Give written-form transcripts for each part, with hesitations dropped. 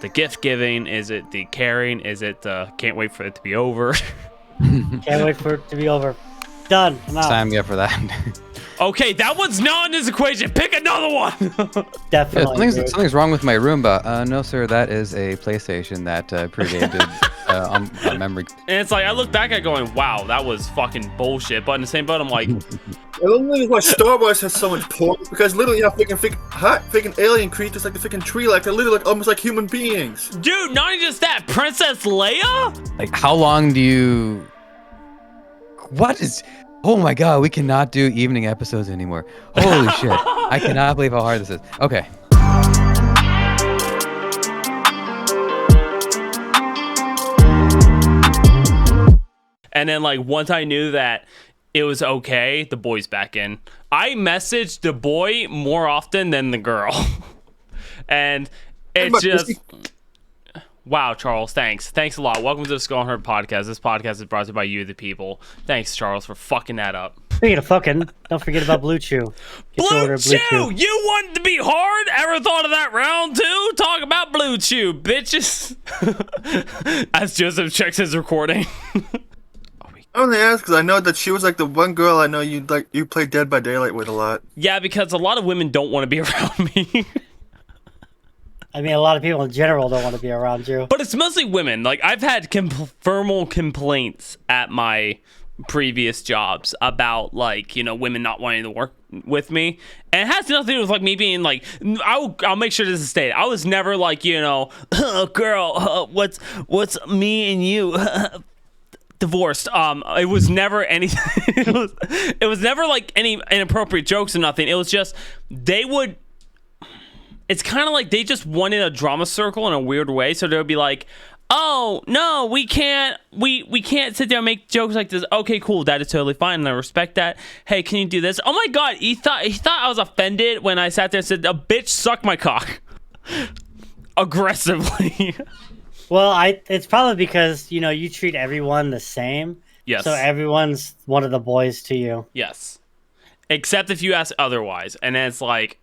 the gift giving? Is it the caring? Is it the can't wait for it to be over? Can't wait for it to be over. Done. I'm out. Sign me up for that. Okay, that one's not in this equation. Pick another one. Definitely. Something's wrong with my Roomba. No, sir, that is a PlayStation that predated on memory. And it's like, I look back at it going, wow, that was fucking bullshit. But in the same boat, I'm like, I don't know why Star Wars has so much porn, because literally you have freaking alien creatures like the freaking tree, like they're literally like, almost like human beings. dude, not even just that, Princess Leia? Like, how long do you... What is... Oh my god, we cannot do evening episodes anymore. Holy shit. I cannot believe how hard this is. Okay. And then, like, once I knew that it was okay, the boy's back in. I messaged the boy more often than the girl. And it's just... Wow, Charles, thanks. Thanks a lot. Welcome to the Skull and Herd podcast. This podcast is brought to you by you, the people. Thanks, Charles, for fucking that up. Speaking of fucking, don't forget about Bluechew. Bluechew! You want to be hard? Ever thought of that round two? Talk about Bluechew, bitches. As Joseph checks his recording. I only asked because I know that she was like the one girl I know you play Dead by Daylight with a lot. Yeah, because a lot of women don't want to be around me. I mean, a lot of people in general don't want to be around you. But it's mostly women. Like, I've had formal complaints at my previous jobs about, like, you know, women not wanting to work with me. And it has nothing to do with, like, me being, like, I'll make sure this is stated. I was never, like, you know, girl, what's me and you divorced. It was never anything. it was never, like, any inappropriate jokes or nothing. It was just, it's kind of like they just wanted a drama circle in a weird way. So they would be like, oh, no, we can't sit there and make jokes like this. Okay, cool. That is totally fine. And I respect that. Hey, can you do this? Oh my God. He thought I was offended when I sat there and said, a bitch suck my cock. Aggressively. Well, it's probably because, you know, you treat everyone the same. Yes. So everyone's one of the boys to you. Yes. Except if you ask otherwise. And then it's like,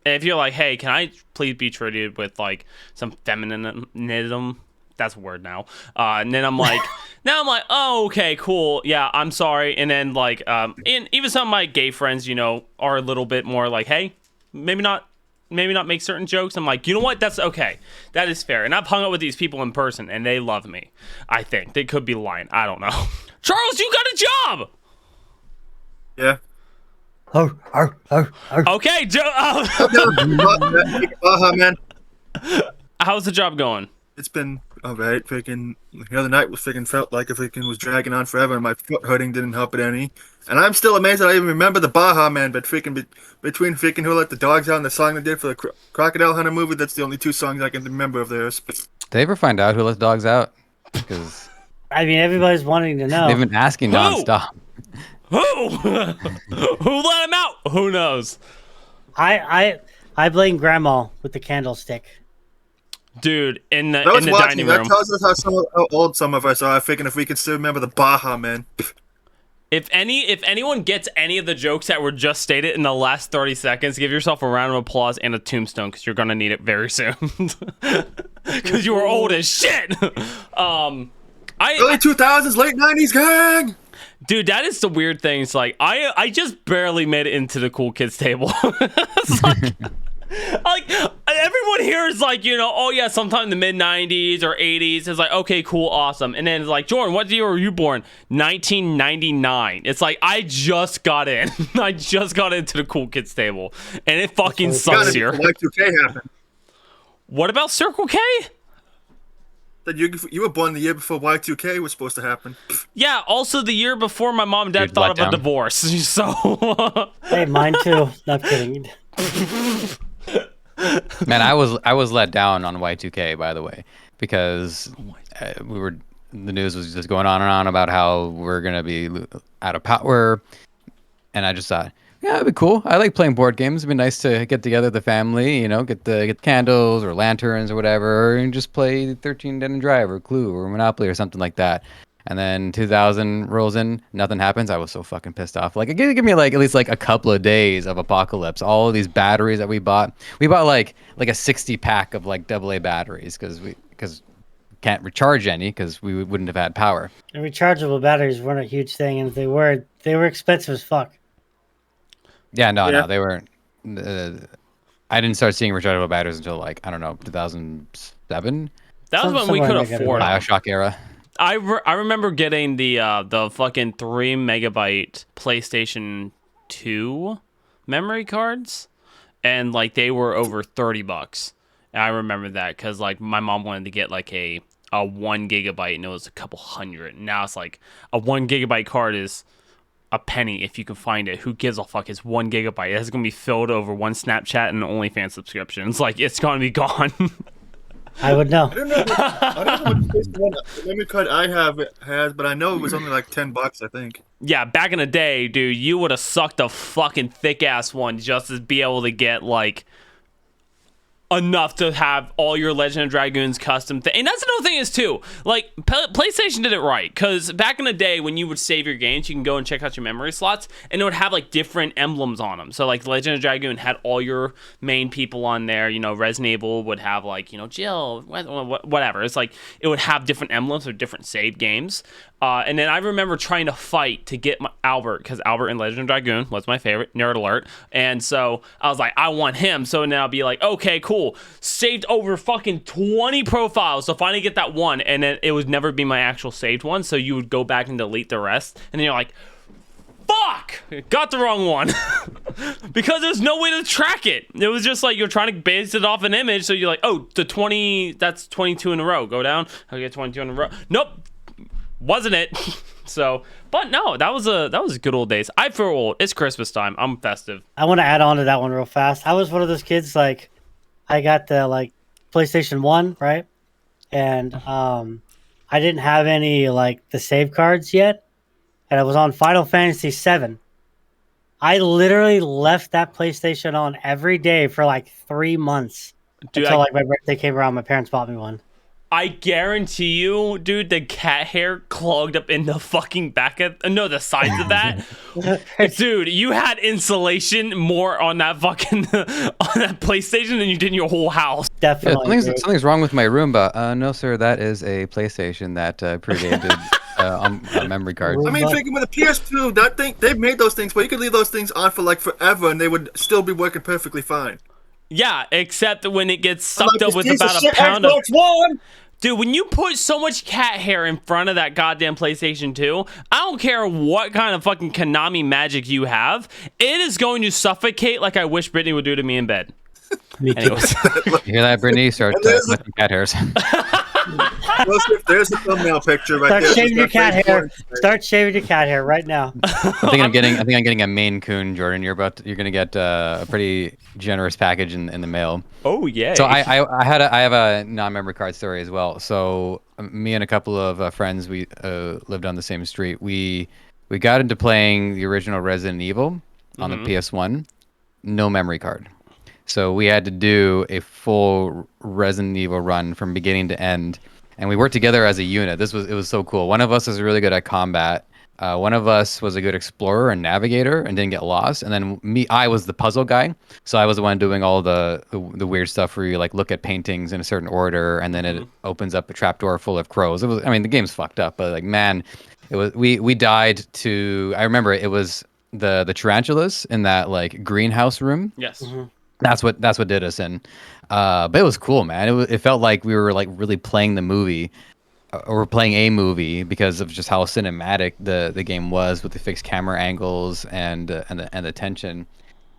if you're like, hey, can I please be treated with, like, some feminism? That's a word now. And then I'm like, oh, okay, cool. Yeah, I'm sorry. And then, like, and even some of my gay friends, you know, are a little bit more like, hey, maybe not make certain jokes. I'm like, you know what? That's okay. That is fair. And I've hung out with these people in person, and they love me. I think. They could be lying. I don't know. Charles, you got a job! Yeah. Okay, Joe. Man. How's the job going? It's been alright. Freaking the other night felt like it freaking was dragging on forever, and my foot hurting didn't help it any. And I'm still amazed that I even remember the Baja Man, but freaking between freaking Who Let the Dogs Out and the song they did for the Crocodile Hunter movie, that's the only two songs I can remember of theirs. Did they ever find out who let the dogs out? Because I mean, everybody's wanting to know. they've been asking nonstop. Who? Who let him out? Who knows? I blame Grandma with the candlestick. Dude, in the dining room. That tells us how old some of us are. I figured if we could still remember the Baja Man. If anyone gets any of the jokes that were just stated in the last 30 seconds, give yourself a round of applause and a tombstone, because you're gonna need it very soon. Because you were old as shit. Early 2000s, late 90s, gang. Dude, that is the weird thing. It's like I just barely made it into the cool kids table. It's like everyone here is like, you know, oh yeah, sometime in the mid 90s or 80s. It's like, okay, cool, awesome. And then it's like, Jordan, what year were you born? 1999. It's like, I just got in. I just got into the cool kids table, and it fucking sucks here. Y2K happened. What about Circle K? That you were born the year before Y2K was supposed to happen. Yeah, also the year before my mom and dad thought of a divorce. So Hey, mine too. Not kidding. Man, I was let down on Y2K, by the way, because the news was just going on and on about how we're gonna be out of power, and I just thought, yeah, it'd be cool. I like playing board games. It'd be nice to get together the family, you know, get candles or lanterns or whatever, and just play 13 Dead and Drive or Clue or Monopoly or something like that. And then 2000 rolls in, nothing happens. I was so fucking pissed off. Like, give me like at least like a couple of days of apocalypse. All of these batteries that we bought like a 60 pack of like AA batteries because can't recharge any because we wouldn't have had power. And rechargeable batteries weren't a huge thing, and they were expensive as fuck. Yeah, Yeah. no, they weren't. I didn't start seeing rechargeable batteries until like I don't know 2007 That was when we somewhere could in that afford them. Bioshock era. I remember getting the fucking 3 megabyte PlayStation 2 memory cards, and like they were over $30. And I remember that because like my mom wanted to get like a 1 gigabyte, and it was a couple hundred. Now it's like a 1 gigabyte card is a penny if you can find it. Who gives a fuck? It's 1 gigabyte. It's gonna be filled over one Snapchat and OnlyFans subscription. It's like it's gonna be gone. I would know. I don't know what the memory card I have has, but I know it was only like $10. I think. Yeah, back in the day, dude, you would have sucked a fucking thick ass one just to be able to get like enough to have all your Legend of Dragoons custom thing. And that's another thing is too, like PlayStation did it right, because back in the day when you would save your games, you can go and check out your memory slots, and it would have like different emblems on them. So like Legend of Dragoon had all your main people on there. You know, Resident Evil would have like, you know, Jill, whatever. It's like it would have different emblems or different save games. And then I remember trying to fight to get Albert, because Albert in Legend of Dragoon was my favorite, nerd alert. And so I was like, I want him. So now I'll be like, okay, cool. Saved over fucking 20 profiles. So finally get that one. And then it would never be my actual saved one. So you would go back and delete the rest. And then you're like, fuck! Got the wrong one. Because there's no way to track it. It was just like you're trying to base it off an image. So you're like, oh, the 20, that's 22 in a row. Go down. I'll get 22 in a row. Nope. Wasn't it? So, but no, that was good old days. I feel old. It's Christmas time. I'm festive. I want to add on to that one real fast. I was one of those kids, like, I got the like PlayStation 1, right? And I didn't have any like the save cards yet, and I was on Final Fantasy 7. I literally left that PlayStation on every day for like 3 months until like my birthday came around. My parents bought me one. I guarantee you, dude, the cat hair clogged up in the fucking back of the sides of that. Dude, you had insulation more on that fucking on that PlayStation than you did in your whole house. Definitely. Yeah, something's wrong with my Roomba. No, sir, that is a PlayStation that predated on memory cards. I mean, thinking with a PS2, that thing, they've made those things, but you could leave those things on for like forever, and they would still be working perfectly fine. Yeah, except when it gets sucked up with about a pound of... Dude, when you put so much cat hair in front of that goddamn PlayStation 2, I don't care what kind of fucking Konami magic you have, it is going to suffocate like I wish Brittany would do to me in bed. Anyways. You hear that, Brittany? Start collecting cat hairs. There's the thumbnail picture right Start there. shaving your cat hair. Start shaving your cat hair right now. I think I'm getting a Maine Coon, Jordan. You're gonna get a pretty generous package in the mail. Oh yeah. So I have a non-memory card story as well. So me and a couple of friends, we lived on the same street. We got into playing the original Resident Evil on the PS1. No memory card. So we had to do a full Resident Evil run from beginning to end, and we worked together as a unit. It was so cool. One of us was really good at combat. One of us was a good explorer and navigator and didn't get lost. And then I was the puzzle guy. So I was the one doing all the weird stuff where you like look at paintings in a certain order, and then it opens up a trapdoor full of crows. The game's fucked up, but like, man, we died to. I remember it was the tarantulas in that like greenhouse room. Yes. Mm-hmm. That's what did us in. But it was cool, man. It felt like we were like really playing the movie, or playing a movie, because of just how cinematic the game was with the fixed camera angles and the tension.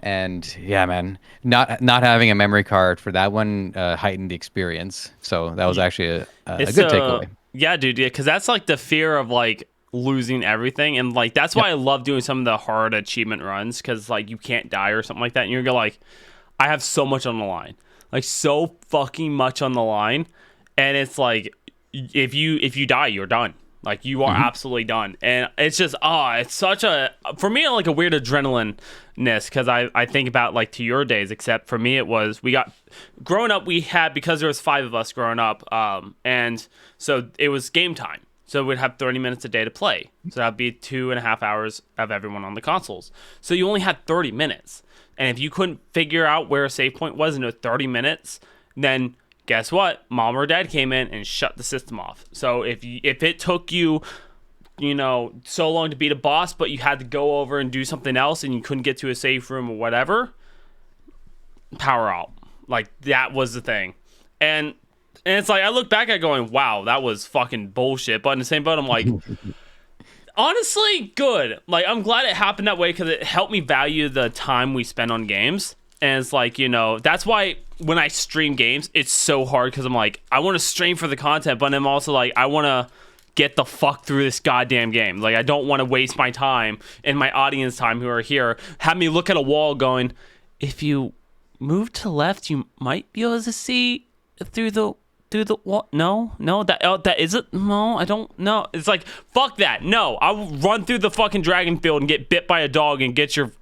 And yeah, man, not having a memory card for that one heightened the experience. So that was actually a good takeaway. Yeah, dude. Yeah, because that's like the fear of like losing everything, and like that's why I love doing some of the hard achievement runs, because like you can't die or something like that, and you're like, I have so much on the line, like so fucking much on the line, and it's like if you die, you're done. Like you are absolutely done, and it's just it's such a, for me, like a weird adrenaline-ness, because I think about like to your days, except for me it was, growing up we had, because there was 5 of us growing up, and so it was game time. So we'd have 30 minutes a day to play. So that'd be 2.5 hours of everyone on the consoles. So you only had 30 minutes. And if you couldn't figure out where a save point was in those 30 minutes, then guess what? Mom or dad came in and shut the system off. So if it took you, so long to beat a boss, but you had to go over and do something else and you couldn't get to a safe room or whatever, power out. Like, that was the thing. And it's like, I look back at going, wow, that was fucking bullshit. But in the same boat, I'm like, honestly, good. Like, I'm glad it happened that way because it helped me value the time we spend on games. And it's like, that's why when I stream games, it's so hard because I'm like, I want to stream for the content, but I'm also like, I want to get the fuck through this goddamn game. Like, I don't want to waste my time and my audience time who are here, have me look at a wall going, if you move to the left, you might be able to see through the wall. No, that isn't. No, I don't know. It's like, fuck that. No, I'll run through the fucking dragon field and get bit by a dog and get your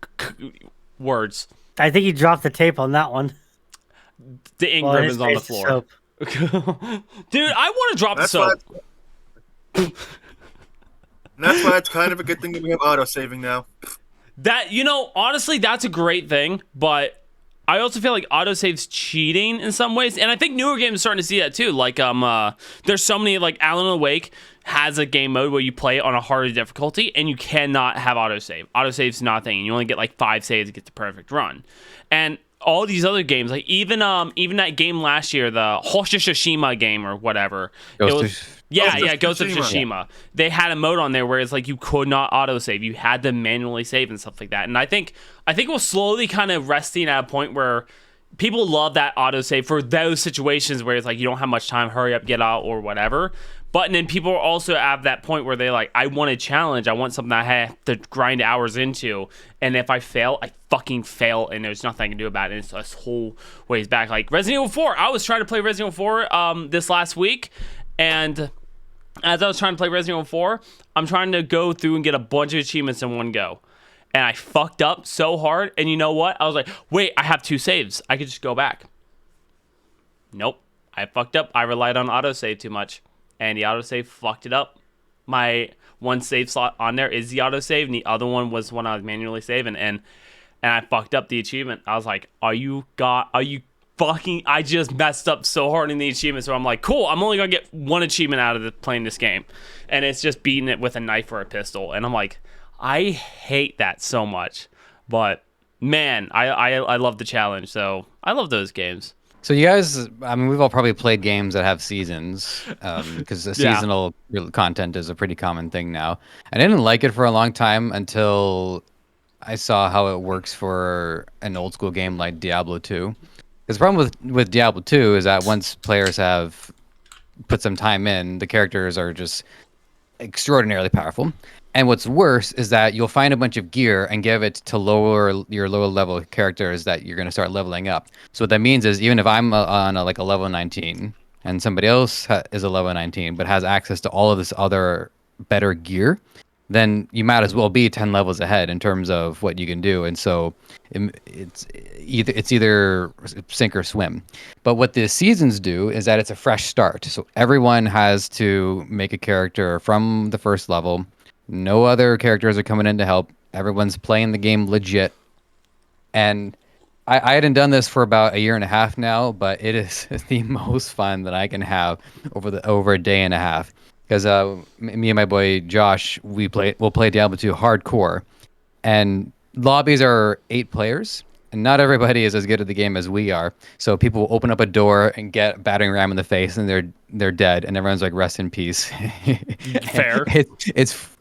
words. I think you dropped the tape on that one. The ink ribbon's on the floor. Dude, I want to drop the soap. And that's why it's kind of a good thing that we have auto-saving now. That, honestly, that's a great thing, but I also feel like autosave's cheating in some ways, and I think newer games are starting to see that too. Like, there's so many, like Alan Wake has a game mode where you play it on a harder difficulty, and you cannot have autosave. Autosave's not a thing, and you only get like 5 saves to get the perfect run. And all these other games, like even that game last year, the Ghost of Tsushima game or whatever, Ghost of Tsushima. They had a mode on there where it's like you could not autosave. You had to manually save and stuff like that. And I think we're slowly kind of resting at a point where people love that autosave for those situations where it's like you don't have much time, hurry up, get out, or whatever. But then people also have that point where they're like, I want a challenge. I want something I have to grind hours into. And if I fail, I fucking fail. And there's nothing I can do about it. And it's a whole ways back. Like Resident Evil 4. I was trying to play Resident Evil 4 this last week. And as I was trying to play Resident Evil 4, I'm trying to go through and get a bunch of achievements in one go. And I fucked up so hard. And you know what? I was like, wait, I have 2 saves. I could just go back. Nope. I fucked up. I relied on autosave too much. And the autosave fucked it up. My one save slot on there is the autosave, and the other one was when I was manually saving, and I fucked up the achievement. I was like, are you fucking, I just messed up so hard in the achievement, so I'm like, cool, I'm only gonna get 1 achievement out of playing this game. And it's just beating it with a knife or a pistol. And I'm like, I hate that so much. But man, I love the challenge, so I love those games. So you guys, I mean, we've all probably played games that have seasons, because the seasonal content is a pretty common thing now. I didn't like it for a long time until I saw how it works for an old school game like Diablo 2. Because the problem with Diablo 2 is that once players have put some time in, the characters are just extraordinarily powerful. And what's worse is that you'll find a bunch of gear and give it to your lower level characters that you're going to start leveling up. So what that means is even if I'm on a level 19 and somebody else is a level 19 but has access to all of this other better gear, then you might as well be 10 levels ahead in terms of what you can do. And so it's either sink or swim. But what the seasons do is that it's a fresh start. So everyone has to make a character from the first level. No other characters are coming in to help. Everyone's playing the game legit. And I hadn't done this for about 1.5 years now, but it is the most fun that I can have over a day and a half. Because me and my boy Josh, we'll play Diablo 2 hardcore. And lobbies are 8 players. And not everybody is as good at the game as we are. So people will open up a door and get a battering ram in the face, and they're dead, and everyone's like, "Rest in peace." Fair. It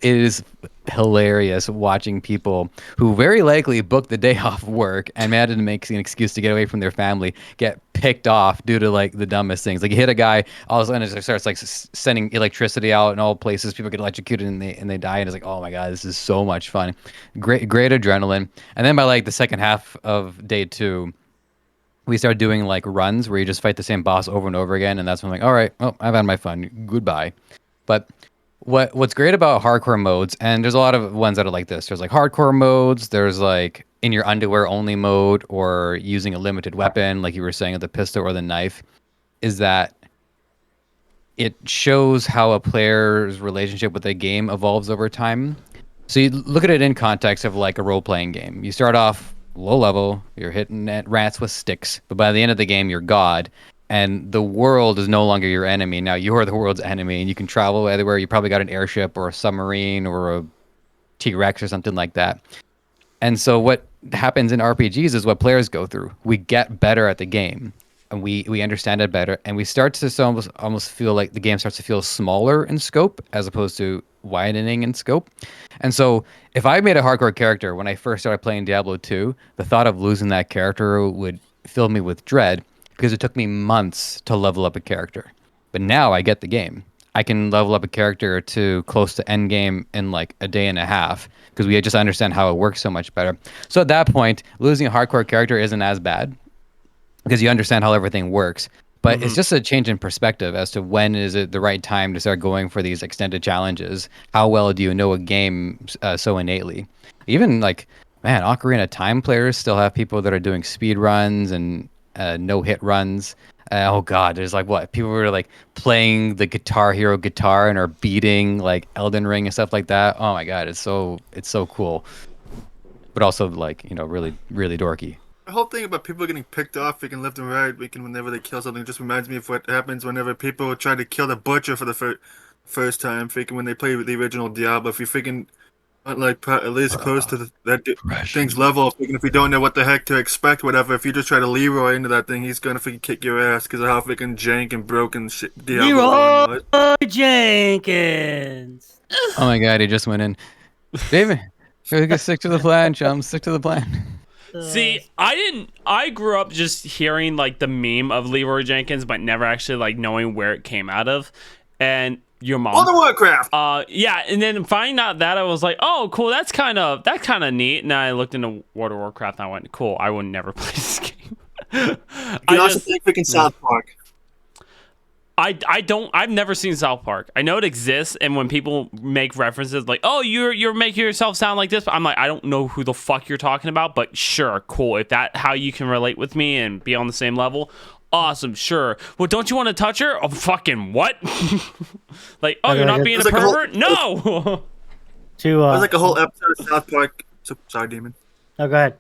is hilarious watching people who very likely booked the day off work and managed to make an excuse to get away from their family get picked off due to like the dumbest things. Like you hit a guy, all of a sudden it starts like sending electricity out in all places. People get electrocuted and they die, and it's like, oh my god, this is so much fun. Great adrenaline. And then by like the second half of day 2, we started doing like runs where you just fight the same boss over and over again, and that's when I'm like, all right, well, I've had my fun. Goodbye. But what's great about hardcore modes, and there's a lot of ones that are like this. There's like hardcore modes. There's like in your underwear only mode, or using a limited weapon, like you were saying, with the pistol or the knife. Is that it shows how a player's relationship with a game evolves over time. So you look at it in context of like a role-playing game. You start off low level, you're hitting at rats with sticks, but by the end of the game, you're God, and the world is no longer your enemy. Now you're the world's enemy, and you can travel everywhere. You probably got an airship or a submarine or a T-Rex or something like that. And so what happens in RPGs is what players go through. We get better at the game, and we understand it better, and we start to almost feel like the game starts to feel smaller in scope as opposed to widening in scope. And so if I made a hardcore character when I first started playing Diablo 2, the thought of losing that character would fill me with dread because it took me months to level up a character. But now I get the game. I can level up a character to close to end game in like a day and a half because we just understand how it works so much better. So at that point, losing a hardcore character isn't as bad because you understand how everything works. But it's just a change in perspective as to when is it the right time to start going for these extended challenges. How well do you know a game so innately? Even like, man, Ocarina of Time players still have people that are doing speed runs and no-hit runs. Oh God, there's like what people were like playing the Guitar Hero guitar and are beating like Elden Ring and stuff like that. Oh my God, it's so cool, but also like really really dorky. The whole thing about people getting picked off, freaking left and right, freaking whenever they kill something, just reminds me of what happens whenever people try to kill the butcher for the first time, freaking when they play the original Diablo. If you freaking aren't like at least close to that thing's level, freaking if you don't know what the heck to expect, whatever, if you just try to Leroy into that thing, he's gonna freaking kick your ass because of how freaking jank and broken shit Diablo Leroy Jenkins. Oh my God, he just went in. David, stick to the plan, chum. Stick to the plan. See, I grew up just hearing like the meme of Leroy Jenkins, but never actually like knowing where it came out of. And your mom. World of Warcraft. Yeah, and then finding out that I was like, oh, cool, that's kind of neat. And I looked into World of Warcraft and I went, cool, I would never play this game. You can also think freaking South Park. I've never seen South Park. I know it exists, and when people make references like, oh, you're making yourself sound like this, I'm like, I don't know who the fuck you're talking about, but sure, cool. If that how you can relate with me and be on the same level, awesome, sure. Well, don't you want to touch her? Oh, fucking what? Like, oh, you're not being a pervert? No! There's like a whole episode of South Park. Sorry, Demon. Oh, go ahead.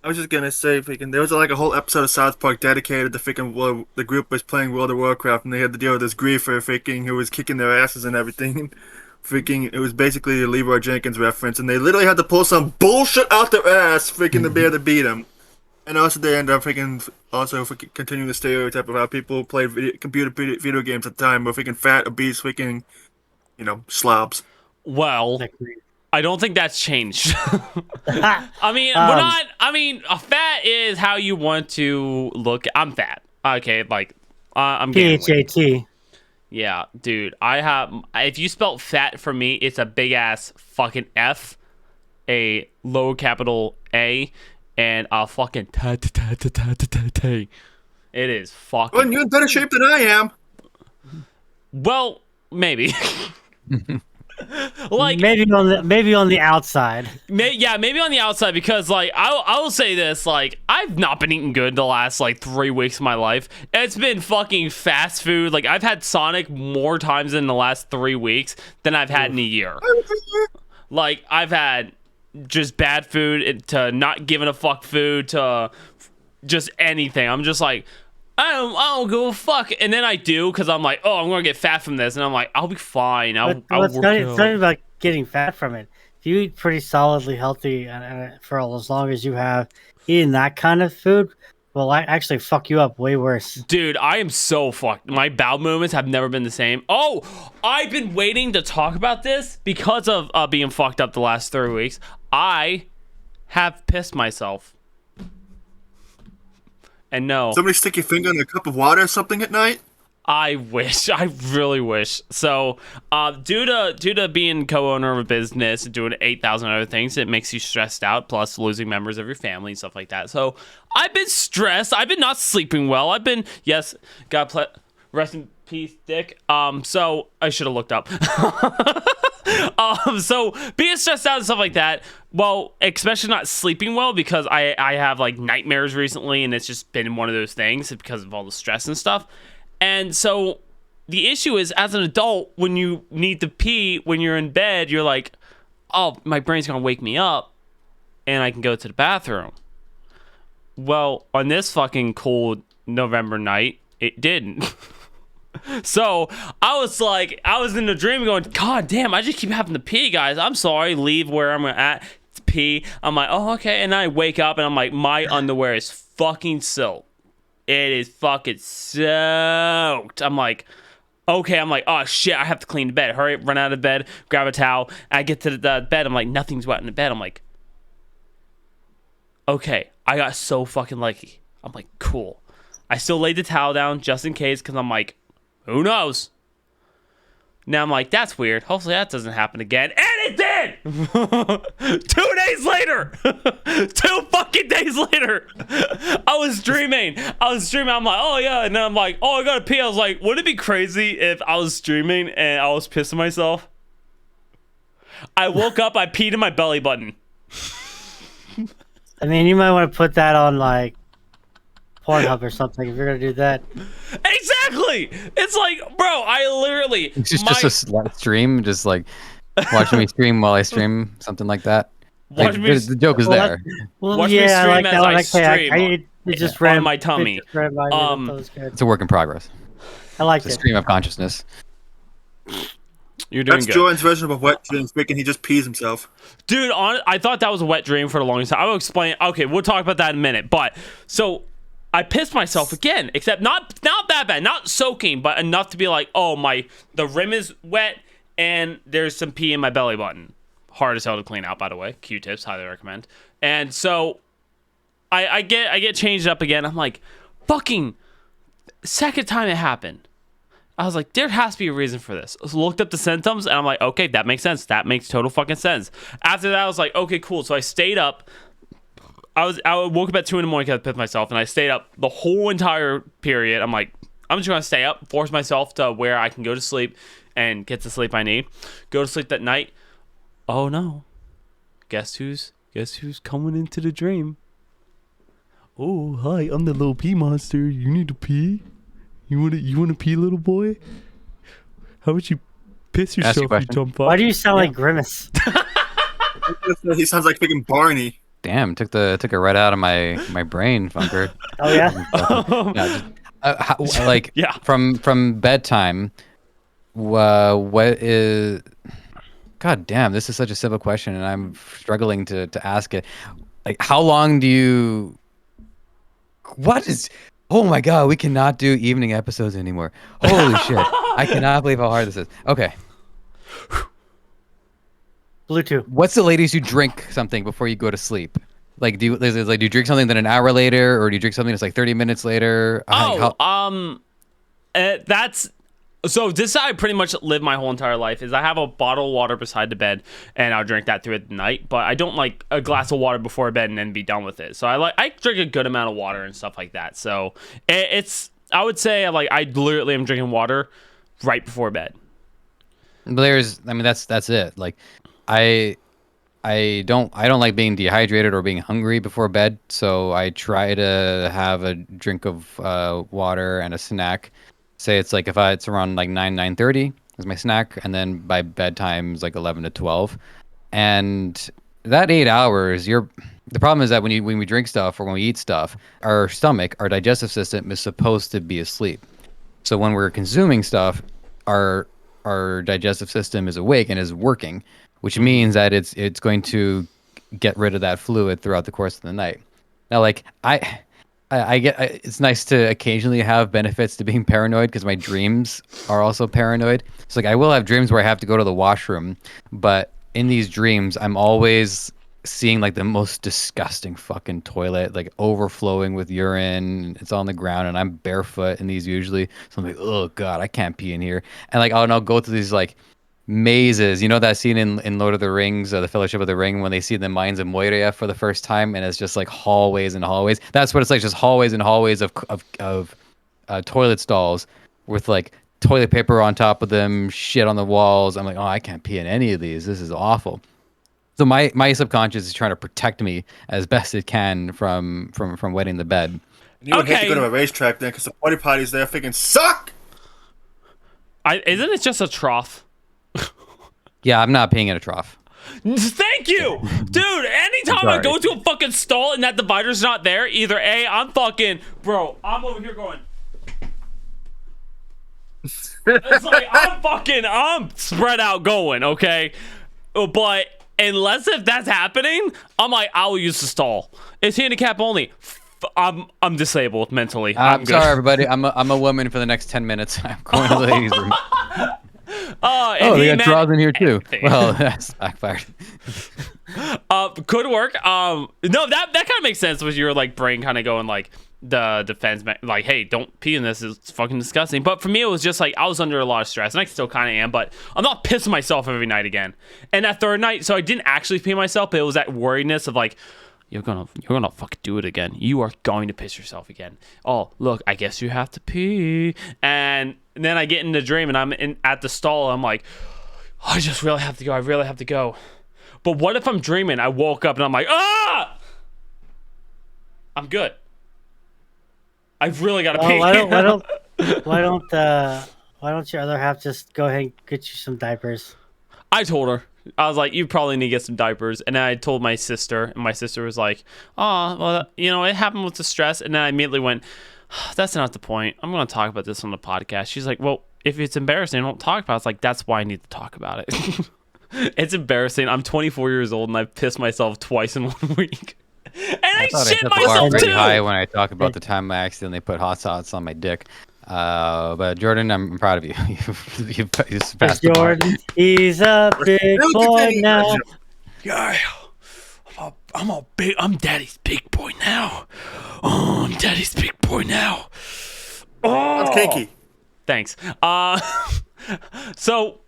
I was just gonna say, freaking, there was like a whole episode of South Park dedicated to freaking the group was playing World of Warcraft, and they had to deal with this griefer freaking who was kicking their asses and everything. Freaking, it was basically a Leroy Jenkins reference, and they literally had to pull some bullshit out their ass, freaking, to be able to beat him. And also, they end up freaking continuing the stereotype of how people play computer video games at the time, were freaking fat, obese, freaking, slobs. Well, I don't think that's changed. I mean, we're not. I mean, a fat is how you want to look. I'm fat. Okay, like I'm PHAT. Yeah, dude. I have. If you spell fat for me, it's a big ass fucking F, a lower capital A, and a fucking T. It is fucking. Well, you're in better shape than I am. Well, maybe. Like maybe on the outside. Maybe on the outside, because like I will say this, like I've not been eating good the last like 3 weeks of my life. It's been fucking fast food. Like I've had Sonic more times in the last 3 weeks than I've had in a year. Like I've had just bad food to not giving a fuck food to just anything. I'm just like, I don't go fuck, and then I do because I'm like, oh, I'm gonna get fat from this, and I'm like, I'll be fine. It's not about getting fat from it. If you eat pretty solidly healthy for as long as you have, eating that kind of food will actually fuck you up way worse. Dude, I am so fucked. My bowel movements have never been the same. Oh, I've been waiting to talk about this because of being fucked up the last 3 weeks. I have pissed myself. And no. Somebody stick your finger in a cup of water or something at night? I wish. I really wish. So, due to being co-owner of a business and doing 8,000 other things, it makes you stressed out, plus losing members of your family and stuff like that. So, I've been stressed. I've been not sleeping well. I've been, yes, rest in peace, Dick. So, I should have looked up. So being stressed out and stuff like that, well, especially not sleeping well, because I have like nightmares recently, and it's just been one of those things because of all the stress and stuff. And so the issue is, as an adult, when you need to pee when you're in bed, you're like, oh, my brain's gonna wake me up and I can go to the bathroom. Well, on this fucking cold November night, it didn't. So I was in the dream going, God damn, I just keep having to pee, guys. I'm sorry. Leave where I'm at to pee. I'm like, oh, okay. And I wake up and I'm like, my underwear is fucking soaked. It is fucking soaked. I'm like, okay. I'm like, oh shit, I have to clean the bed. Hurry up, run out of bed, grab a towel. I get to the bed. I'm like, nothing's wet in the bed. I'm like, okay. I got so fucking lucky. I'm like, cool. I still laid the towel down just in case because I'm like, who knows? Now I'm like, that's weird. Hopefully that doesn't happen again. And it did! 2 days later! 2 fucking days later! I was dreaming. I'm like, oh yeah. And then I'm like, oh, I gotta pee. I was like, wouldn't it be crazy if I was streaming and I was pissing myself? I woke up, I peed in my belly button. I mean, you might want to put that on like Pornhub or something if you're gonna do that. Exactly. It's like, bro, I literally. It's just a stream, just like watching me stream while I stream, something like that. Like, the joke is there. Well, Watch yeah, me I stream like as that one. I Okay, stream it just on ran my tummy. It just ran by me. That was good. It's a work in progress. I like It's a it. stream of consciousness. You're doing That's good. Jordan's version of a wet dream, speaking. He just pees himself. Dude, I thought that was a wet dream for the longest time. I will explain. Okay, we'll talk about that in a minute. But so I pissed myself again, except not that bad, not soaking, but enough to be like, oh, the rim is wet and there's some pee in my belly button. Hard as hell to clean out, by the way. Q-tips, highly recommend. And so I get changed up again. I'm like, fucking second time it happened. I was like, there has to be a reason for this. I looked up the symptoms, and I'm like, okay, that makes sense. That makes total fucking sense. After that, I was like, okay, cool. So I stayed up. I woke up at 2 in the morning because I pissed myself, and I stayed up the whole entire period. I'm like, I'm just going to stay up, force myself to where I can go to sleep and get the sleep I need. Go to sleep that night. Oh, no. Guess who's coming into the dream? Oh, hi, I'm the little pee monster. You need to pee? You want to pee, little boy? How about you piss yourself and jump up? Why do you sound like Grimace? He sounds like freaking Barney. Damn, took it right out of my brain, Funker. Oh yeah. Like Yeah. From bedtime. What is? God damn, this is such a simple question, and I'm struggling to ask it. Like, how long do you? What is? Oh my god, we cannot do evening episodes anymore. Holy shit. I cannot believe how hard this is. Okay. Bluechew. What's the latest you drink something before you go to sleep? Like, do you drink something then an hour later, or do you drink something that's like 30 minutes later? That's so. This is how I pretty much live my whole entire life. Is I have a bottle of water beside the bed, and I'll drink that through the night. But I don't like a glass of water before bed and then be done with it. So I drink a good amount of water and stuff like that. So I would say I literally am drinking water right before bed. That's it. Like, I don't like being dehydrated or being hungry before bed, so I try to have a drink of water and a snack. Say it's like it's around like 9:30 is my snack, and then by bedtime is like 11 to 12, and that 8 hours. The problem is that when we drink stuff or when we eat stuff, our digestive system is supposed to be asleep. So when we're consuming stuff, our digestive system is awake and is working, which means that it's going to get rid of that fluid throughout the course of the night. Now, like it's nice to occasionally have benefits to being paranoid because my dreams are also paranoid. So like I will have dreams where I have to go to the washroom, but in these dreams, I'm always seeing like the most disgusting fucking toilet, like overflowing with urine. It's on the ground and I'm barefoot in these usually. So I'm like, oh god, I can't pee in here. And like I'll go through these like mazes. You know that scene in Lord of the Rings, the Fellowship of the Ring, when they see the mines of Moria for the first time, and it's just like hallways and hallways. That's what it's like, just hallways and hallways of toilet stalls with like toilet paper on top of them, shit on the walls. I'm like, oh, I can't pee in any of these. This is awful. So my subconscious is trying to protect me as best it can from wetting the bed. And you would hate to go to a racetrack then, because the porta potties there freaking suck. Isn't it just a trough? Yeah, I'm not peeing in a trough. Thank you, dude. Anytime I sorry. go to a fucking stall and that divider's not there, either A, I'm fucking, bro, I'm over here going. It's like I'm spread out going, okay? But unless if that's happening, I'm like, I will use the stall. It's handicap only. I'm disabled mentally. I'm good. sorry, everybody. I'm a woman for the next 10 minutes. I'm going to the ladies' room. And They he got draws in here too. everything. Well, that's backfired. Could work. No, that kind of makes sense with your like brain kind of going like the defense, like, hey, don't pee in this. It's fucking disgusting. But for me, it was just like I was under a lot of stress, and I still kind of am. But I'm not pissing myself every night again. And that third night, so I didn't actually pee myself, but it was that worriedness of like, you're gonna fucking do it again. You are going to piss yourself again. Oh, look, I guess you have to pee. And then I get in the dream, and I'm at the stall. I'm like, oh, I just really have to go. I really have to go. But what if I'm dreaming? I woke up and I'm like, ah! I'm good. I've really got to pee. Why don't your other half just go ahead and get you some diapers? I told her. I was like, you probably need to get some diapers. And then I told my sister, and my sister was like, oh, well, it happened with the stress. And then I immediately went, that's not the point. I'm going to talk about this on the podcast. She's like, well, if it's embarrassing, don't talk about it. It's like, that's why I need to talk about it. It's embarrassing. I'm 24 years old, and I've pissed myself twice in 1 week. And I thought shit set the bar myself pretty too. high when I talk about the time I accidentally put hot sauce on my dick. But Jordan, I'm proud of you. you passed the bar. Jordan, he's a big boy now. Yeah, I'm daddy's big boy now. Oh, I'm daddy's big boy now. Oh, I'm kinky. thanks. So,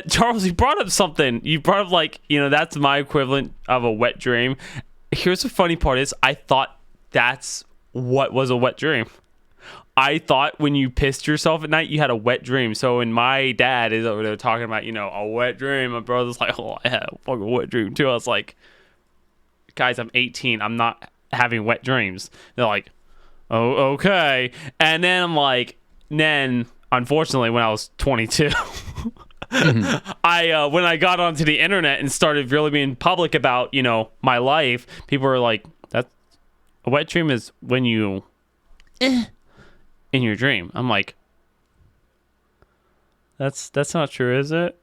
Charles, you brought up something. You brought up like, that's my equivalent of a wet dream. Here's the funny part is I thought that's what was a wet dream. I thought when you pissed yourself at night, you had a wet dream. So when my dad is over there talking about, a wet dream, my brother's like, oh, I had a fucking wet dream too. I was like, guys, I'm 18. I'm not having wet dreams. They're like, oh, okay. And then I'm like, unfortunately, when I was 22, when I got onto the internet and started really being public about, my life, people were like, that's a wet dream is when you in your dream. I'm like, that's not true, is it?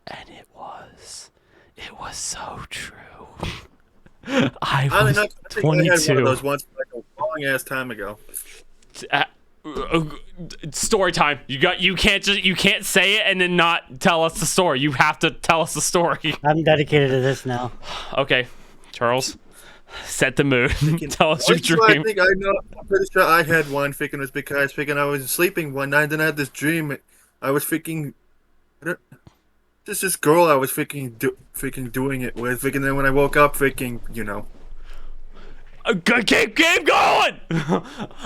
And it was so true. I was I had 22. one of those once like a long ass time ago. Story time. You can't say it and then not tell us the story. You have to tell us the story. I'm dedicated to this now. Okay, Charles, set the mood. Tell us your I'm dream. pretty sure I had one. Freaking was because I was sleeping one night, and I had this dream. I was freaking. This girl I was freaking doing it with. Freaking then when I woke up, freaking. Keep going.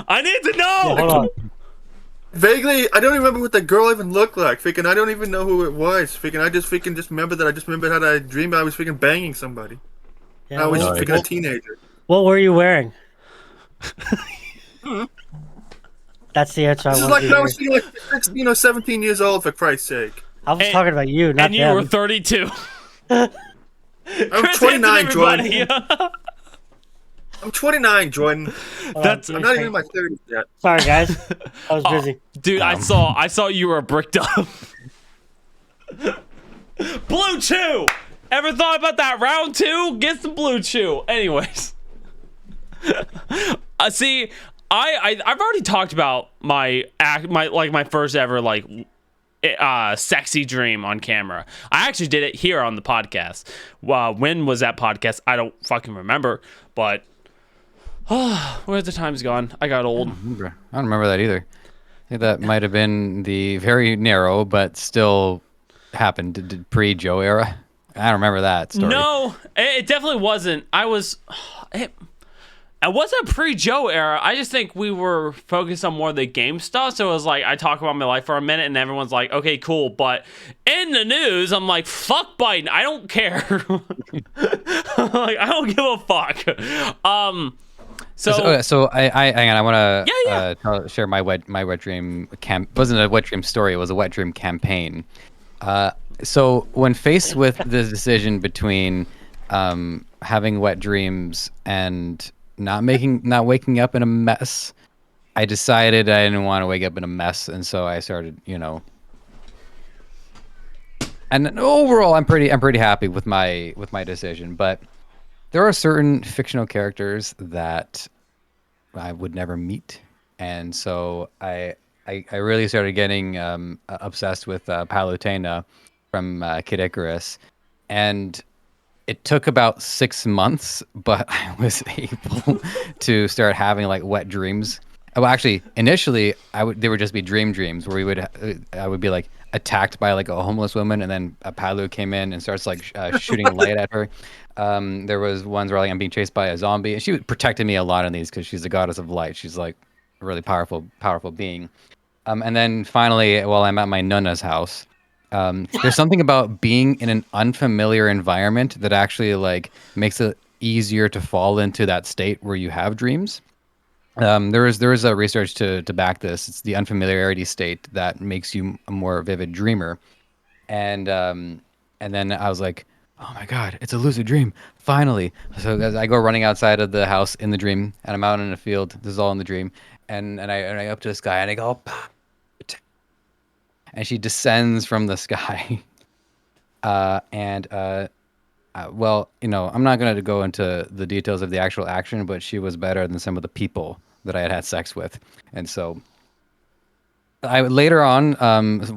I need to know. Yeah, hold on. Vaguely, I don't remember what the girl even looked like. Freaking, I don't even know who it was. Freaking, I just remember that. I just remember how I dreamed I was freaking banging somebody. Yeah, I was what, freaking a teenager. what were you wearing? That's the answer I This is want like to when I hear. was freaking like 16 or 17 years old, for Christ's sake. I was talking about you, not And you them. were 32. I'm Chris, 29, answer Jordan. everybody. I'm 29, Jordan. That's I'm not even in my 30s yet. Sorry, guys. I was busy. Dude, I saw you were bricked up. Bluechew. Ever thought about that? Round 2, get some Bluechew. Anyways, see, I've already talked about my first ever sexy dream on camera. I actually did it here on the podcast. When was that podcast? I don't fucking remember, but where's the time's gone? I got old. I don't remember that either. I think that might have been the very narrow, but still happened pre-Joe era. I don't remember that story. No, it definitely wasn't. It wasn't pre-Joe era. I just think we were focused on more of the game stuff. So it was like, I talk about my life for a minute and everyone's like, okay, cool. But in the news, I'm like, fuck Biden. I don't care. Like, I don't give a fuck. So So I hang on. I want to yeah. share my wet dream wasn't a wet dream story. It was a wet dream campaign. Uh, so when faced with the decision between having wet dreams and not waking up in a mess, I decided I didn't want to wake up in a mess, and so I started, And overall, I'm pretty happy with my decision. But there are certain fictional characters that I would never meet, and so I really started getting obsessed with Palutena from Kid Icarus, and it took about 6 months, but I was able to start having like wet dreams. Well, actually, initially, they would just be dreams where I would be like attacked by like a homeless woman, and then a Palu came in and starts like shooting light at her. There was ones where like I'm being chased by a zombie, and she protected me a lot in these because she's the goddess of light. She's like a really powerful being. And then finally, while I'm at my nunna's house, there's something about being in an unfamiliar environment that actually like makes it easier to fall into that state where you have dreams. There is a research to back this. It's the unfamiliarity state that makes you a more vivid dreamer. And and then I was like, oh my god, it's a lucid dream finally. So as I go running outside of the house in the dream, and I'm out in the field. This is all in the dream, and I up to the sky and I go, and she descends from the sky. And well, I'm not going to go into the details of the actual action, but she was better than some of the people that I had sex with. And so I later on,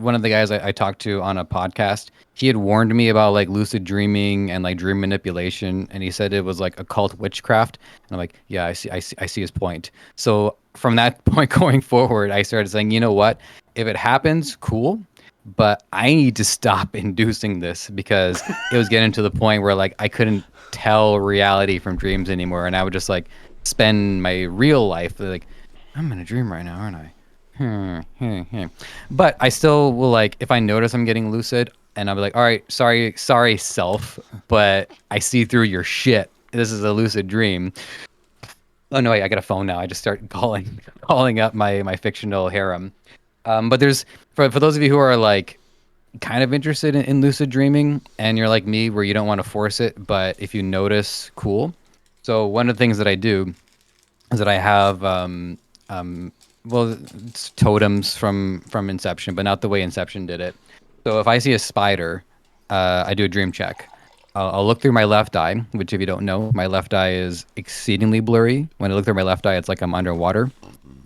one of the guys I talked to on a podcast, he had warned me about like lucid dreaming and like dream manipulation, and he said it was like occult witchcraft. And I'm like, yeah, I see his point. So from that point going forward, I started saying, you know what? If it happens, cool, but I need to stop inducing this because it was getting to the point where like I couldn't tell reality from dreams anymore, and I would just like spend my real life like, I'm in a dream right now, aren't I? But I still will like if I notice I'm getting lucid and I'll be like, all right, sorry, self, but I see through your shit. This is a lucid dream. Oh no, wait, I got a phone now. I just start calling up my fictional harem. But there's for those of you who are like kind of interested in lucid dreaming and you're like me where you don't want to force it, but if you notice, cool. So one of the things that I do is that I have um, well, it's totems from Inception, but not the way Inception did it. So if I see a spider, I do a dream check. I'll look through my left eye, which if you don't know, my left eye is exceedingly blurry. When I look through my left eye, it's like I'm underwater.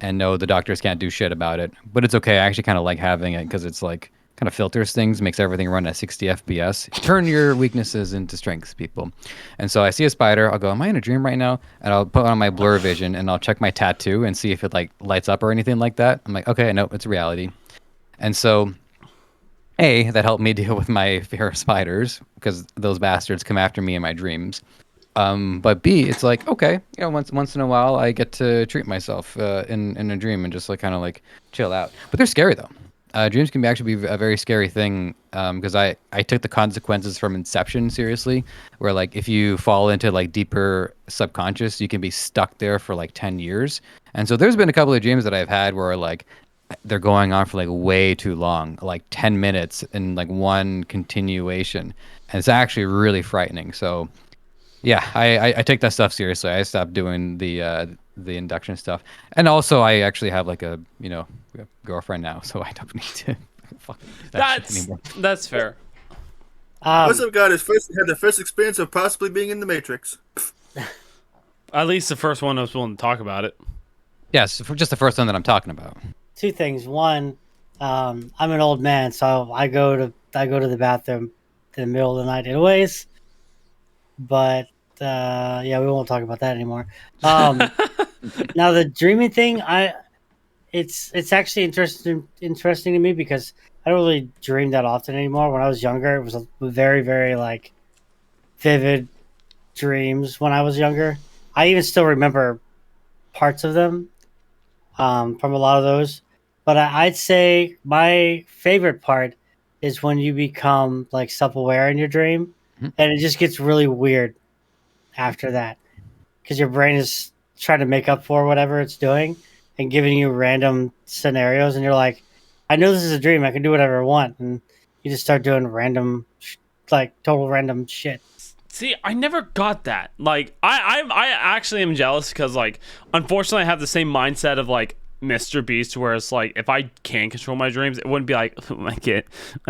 And no, the doctors can't do shit about it. But it's okay. I actually kind of like having it because it's like kind of filters things, makes everything run at 60 FPS. Turn your weaknesses into strengths, people. And so I see a spider. I'll go, am I in a dream right now? And I'll put on my blur vision and I'll check my tattoo and see if it like lights up or anything like that. I'm like, okay, no, it's reality. And so that helped me deal with my fear of spiders because those bastards come after me in my dreams. But B, it's like okay, once in a while I get to treat myself in a dream and just like kind of like chill out. But they're scary though. Dreams can actually be a very scary thing because I took the consequences from Inception seriously, where like if you fall into like deeper subconscious, you can be stuck there for like 10 years. And so there's been a couple of dreams that I've had where like they're going on for like way too long, like 10 minutes in like one continuation. And it's actually really frightening. So yeah, I take that stuff seriously. I stopped doing the induction stuff, and also I actually have like a girlfriend now, so I don't need to fucking do that shit anymore. That's fair. What's up, got had the first experience of possibly being in the Matrix. At least the first one I was willing to talk about it. Yes, for just the first one that I'm talking about. Two things. One, I'm an old man, so I go to the bathroom in the middle of the night anyways. But yeah, we won't talk about that anymore. Now the dreaming thing, it's actually interesting to me because I don't really dream that often anymore. When I was younger, it was a very, very like vivid dreams when I was younger. I even still remember parts of them from a lot of those. But I'd say my favorite part is when you become like self-aware in your dream, Mhm. and it just gets really weird after that because your brain is trying to make up for whatever it's doing and giving you random scenarios, and you're like, I know this is a dream. I can do whatever I want, and you just start doing random, like total random shit. See, I never got that. Like, I actually am jealous because, like, unfortunately, I have the same mindset of like Mr. Beast, where it's like, if I can control my dreams, it wouldn't be like, I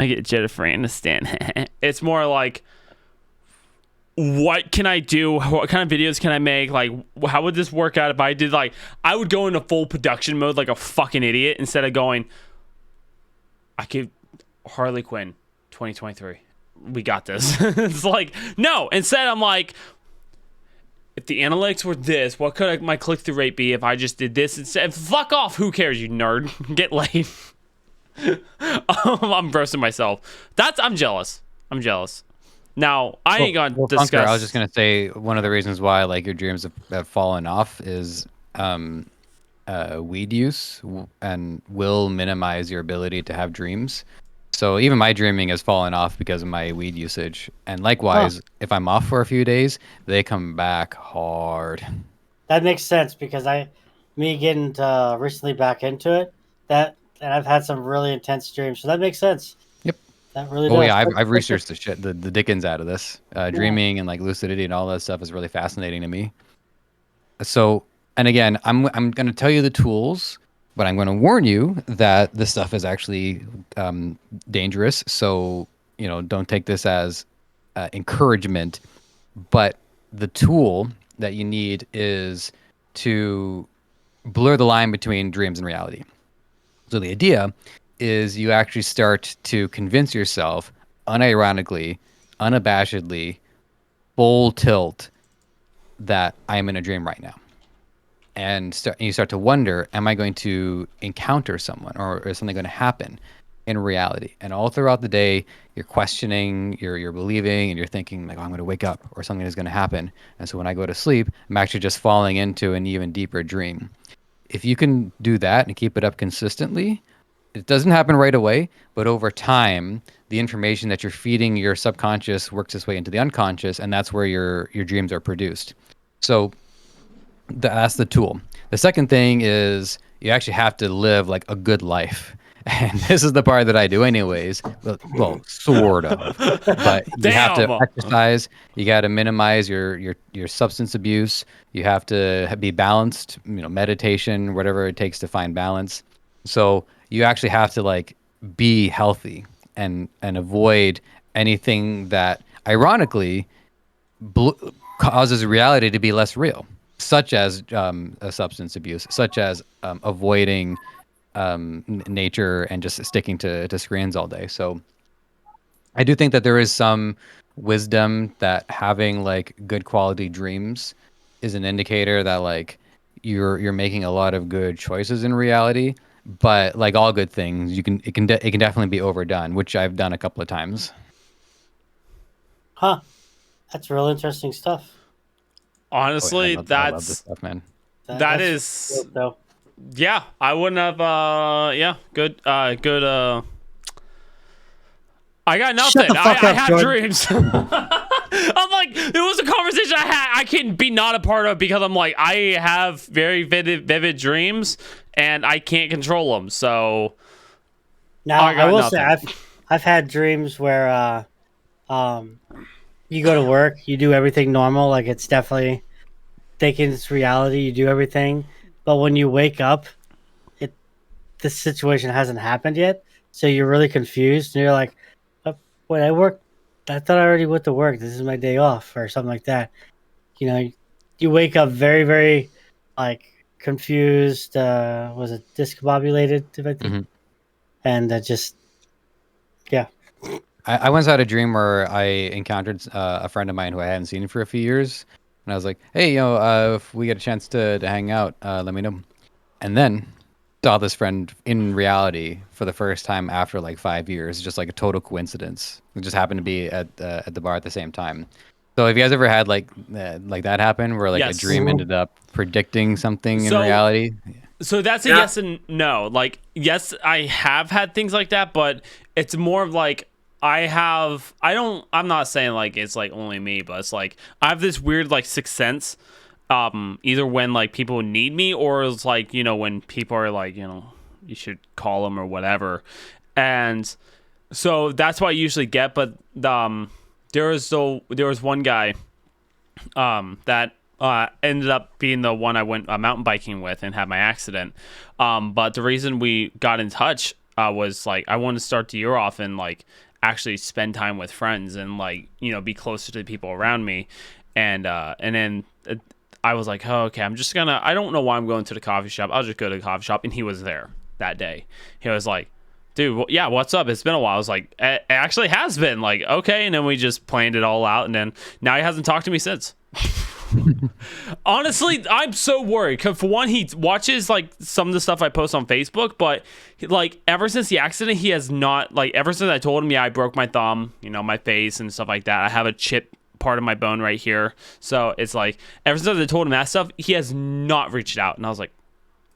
get Jennifer Aniston. It's more like, what can I do? What kind of videos can I make? Like, how would this work out if I did, like, I would go into full production mode like a fucking idiot instead of going, I could Harley Quinn 2023. We got this. It's like, no. Instead, I'm like, if the analytics were this, what could my click-through rate be if I just did this instead? Fuck off. Who cares, you nerd? Get laid. I'm roasting myself. I'm jealous. I'm jealous. Now, I ain't gonna discuss. Funker, I was just gonna say one of the reasons why like your dreams have fallen off is weed use and will minimize your ability to have dreams. So even my dreaming has fallen off because of my weed usage. And likewise, if I'm off for a few days, they come back hard. That makes sense because me getting recently back into it, and I've had some really intense dreams, so that makes sense. Yep. That really does. Oh yeah, I've researched the Dickens out of this. Dreaming and like lucidity and all that stuff is really fascinating to me. So, and again, I'm going to tell you the tools, but I'm going to warn you that this stuff is actually dangerous. So, don't take this as encouragement. But the tool that you need is to blur the line between dreams and reality. So the idea is you actually start to convince yourself, unironically, unabashedly, full tilt, that I'm in a dream right now. And you start to wonder, am I going to encounter someone, or is something going to happen in reality? And all throughout the day, you're questioning, you're believing, and you're thinking like, oh, I'm going to wake up or something is going to happen. And so when I go to sleep, I'm actually just falling into an even deeper dream. If you can do that and keep it up consistently, it doesn't happen right away, but over time, the information that you're feeding your subconscious works its way into the unconscious, and that's where your dreams are produced. So that's the tool. The second thing is you actually have to live like a good life. And this is the part that I do anyways. Well, sort of. But you have to exercise. You got to minimize your substance abuse. You have to be balanced, meditation, whatever it takes to find balance. So you actually have to like be healthy and avoid anything that ironically causes reality to be less real, such as a substance abuse, such as avoiding nature and just sticking to screens all day. So I do think that there is some wisdom that having like good quality dreams is an indicator that like you're making a lot of good choices in reality. But like all good things, it can definitely be overdone, which I've done a couple of times. Huh. That's real interesting stuff. Honestly, I love this stuff, man. That is good, though. Yeah, I wouldn't have good I got nothing. Shut the fuck I up, have Jordan. dreams. I'm like, it was a conversation I can be not a part of because I'm like, I have very vivid dreams and I can't control them. So now I will nothing. say I've had dreams where you go to work, you do everything normal, like it's definitely thinking it's reality, you do everything, but when you wake up, this situation hasn't happened yet, so you're really confused, and you're like, "Wait, I thought I already went to work. This is my day off," or something like that. You wake up very, very like confused. Was it discombobulated? I think, Mm-hmm. and that just yeah. I once had a dream where I encountered a friend of mine who I hadn't seen for a few years, and I was like, "Hey, if we get a chance to hang out, let me know." And then saw this friend in reality for the first time after like 5 years, just like a total coincidence. It just happened to be at the bar at the same time. So have you guys ever had like that happen where like Yes. a dream ended up predicting something in So- reality? So that's a Yeah. yes and no. Like, yes, I have had things like that, but it's more of like I'm not saying like it's like only me, but it's like I have this weird like sixth sense either when like people need me, or it's like, you know, when people are like, you know, you should call them or whatever. And so that's what I usually get. But there was one guy that ended up being the one I went mountain biking with and had my accident. But the reason we got in touch was like I wanted to start the year off and like actually spend time with friends and like, you know, be closer to the people around me. And then I was like, oh, okay, I don't know why I'm going to the coffee shop. I'll just go to the coffee shop. And he was there that day. He was like, dude, yeah, what's up? It's been a while. I was like, it actually has been. Like, okay. And then we just planned it all out. And then now he hasn't talked to me since. Honestly, I'm so worried. Cause for one, he watches like some of the stuff I post on Facebook, but like ever since the accident, he has not, like, ever since I told him, yeah, I broke my thumb, you know, my face and stuff like that. I have a chip part of my bone right here. So it's like, ever since I told him that stuff, he has not reached out. And I was like,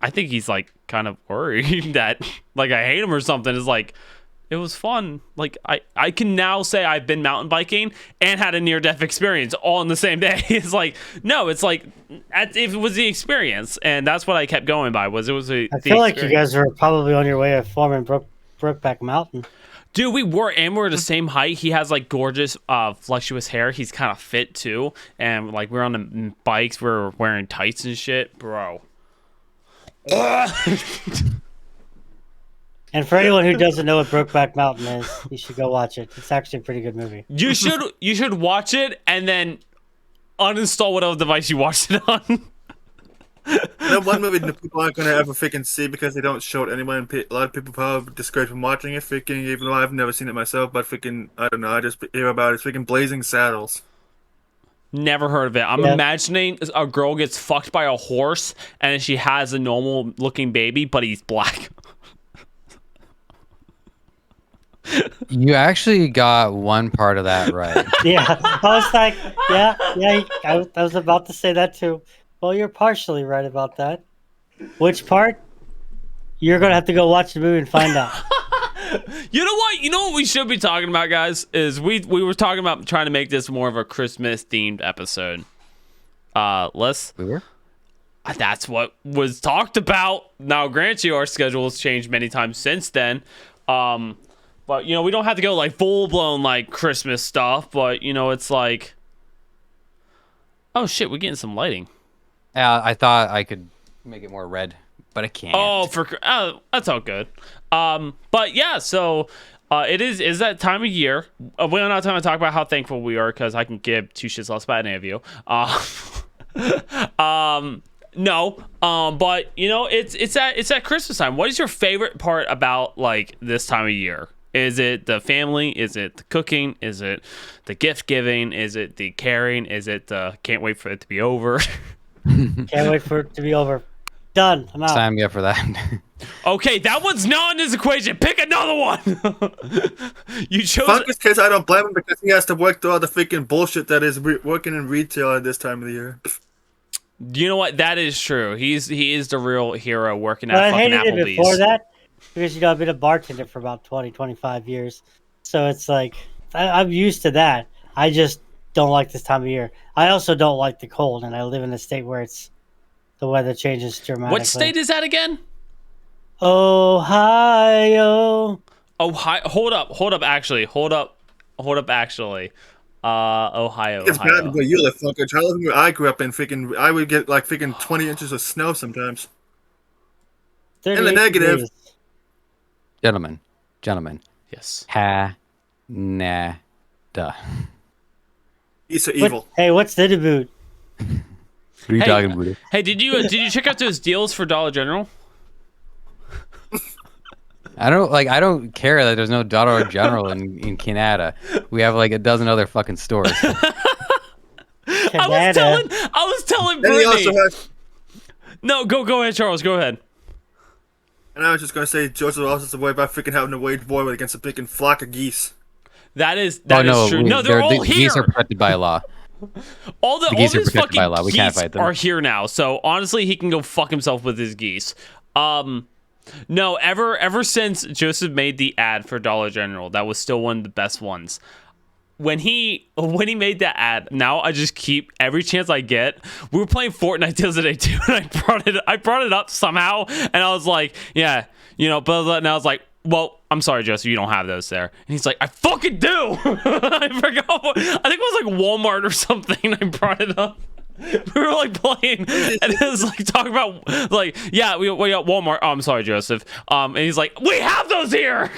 I think he's like kind of worried that like I hate him or something. It's like, it was fun. Like I can now say I've been mountain biking and had a near-death experience all in the same day. It's like, no, it's like if it was the experience, and that's what I kept going by. I feel like you guys are probably on your way of forming Brokeback Mountain. Dude, we were the same height. He has like gorgeous, flexuous hair. He's kind of fit too, and like we're on the bikes. We're wearing tights and shit, bro. And for anyone who doesn't know what Brokeback Mountain is, you should go watch it. It's actually a pretty good movie. You should watch it and then uninstall whatever device you watched it on. That one movie that people aren't gonna ever freaking see because they don't show it anyway, and a lot of people probably discouraged from watching it. Freaking, even though I've never seen it myself, but freaking, I don't know. I just hear about it. It's freaking Blazing Saddles. Never heard of it. I'm imagining a girl gets fucked by a horse and she has a normal looking baby, but he's black. You actually got one part of that right. Yeah, I was like, I was about to say that too. Well, you're partially right about that. Which part? You're gonna have to go watch the movie and find out. You know what? You know what we should be talking about, guys? Is we were talking about trying to make this more of a Christmas themed episode. We were? That's what was talked about. Now, grant you, our schedule has changed many times since then. But, you know, we don't have to go, like, full-blown, like, Christmas stuff. But, you know, it's like... Oh, shit, we're getting some lighting. Yeah, I thought I could make it more red, but I can't. Oh, that's all good. But, yeah, so... it is that time of year. We don't have time to talk about how thankful we are, because I can give two shits less about any of you. No, but you know, it's at Christmas time. What is your favorite part about like this time of year? Is it the family? Is it the cooking? Is it the gift giving? Is it the caring? Is it the can't wait for it to be over? Can't wait for it to be over. Done. I'm out. Time for that. Okay, that one's not in this equation. Pick another one. You chose. Fuck his case. I don't blame him because he has to work through all the freaking bullshit that is working in retail at this time of the year. You know what? That is true. He is the real hero working at I fucking hated Applebee's. it before that because, you know, I've been a bartender for about 20, 25 years. So it's like, I'm used to that. I just don't like this time of year. I also don't like the cold, and I live in a state where the weather changes dramatically. What state is that again? Ohio. Ohio. Hold up. Actually. Ohio. It's bad where you live, fucker. Charles, where I grew up in, freaking, I would get like freaking 20 inches of snow sometimes. In the negative. Degrees. Gentlemen. Yes. Nada. Piece of evil. Hey, what's the boot? What are you talking about? Hey, did you check out those deals for Dollar General? I don't care that there's no Dollar General in Canada. We have like a dozen other fucking stores. I was telling Then he also Brittany. has, No, go ahead, Charles. Go ahead. and I was just gonna say, Joseph also has to worry about freaking having to wage war against a freaking flock of geese. That is true. No, they're all the here. Geese are protected by law. All geese are these protected fucking by law. We can't geese fight them. are here now. So honestly, he can go fuck himself with his geese. No, ever since Joseph made the ad for Dollar General, that was still one of the best ones. when he made that ad, now I just keep every chance I get. We were playing Fortnite the other day too, and I brought it up somehow, and I was like, yeah, you know, but and I was like, well, I'm sorry, Joseph, you don't have those there. And he's like, I fucking do. I forgot. I think it was like Walmart or something. I brought it up. We were like playing, and it was like talking about like, yeah, we got Walmart. Oh, I'm sorry, Joseph. And he's like, we have those here.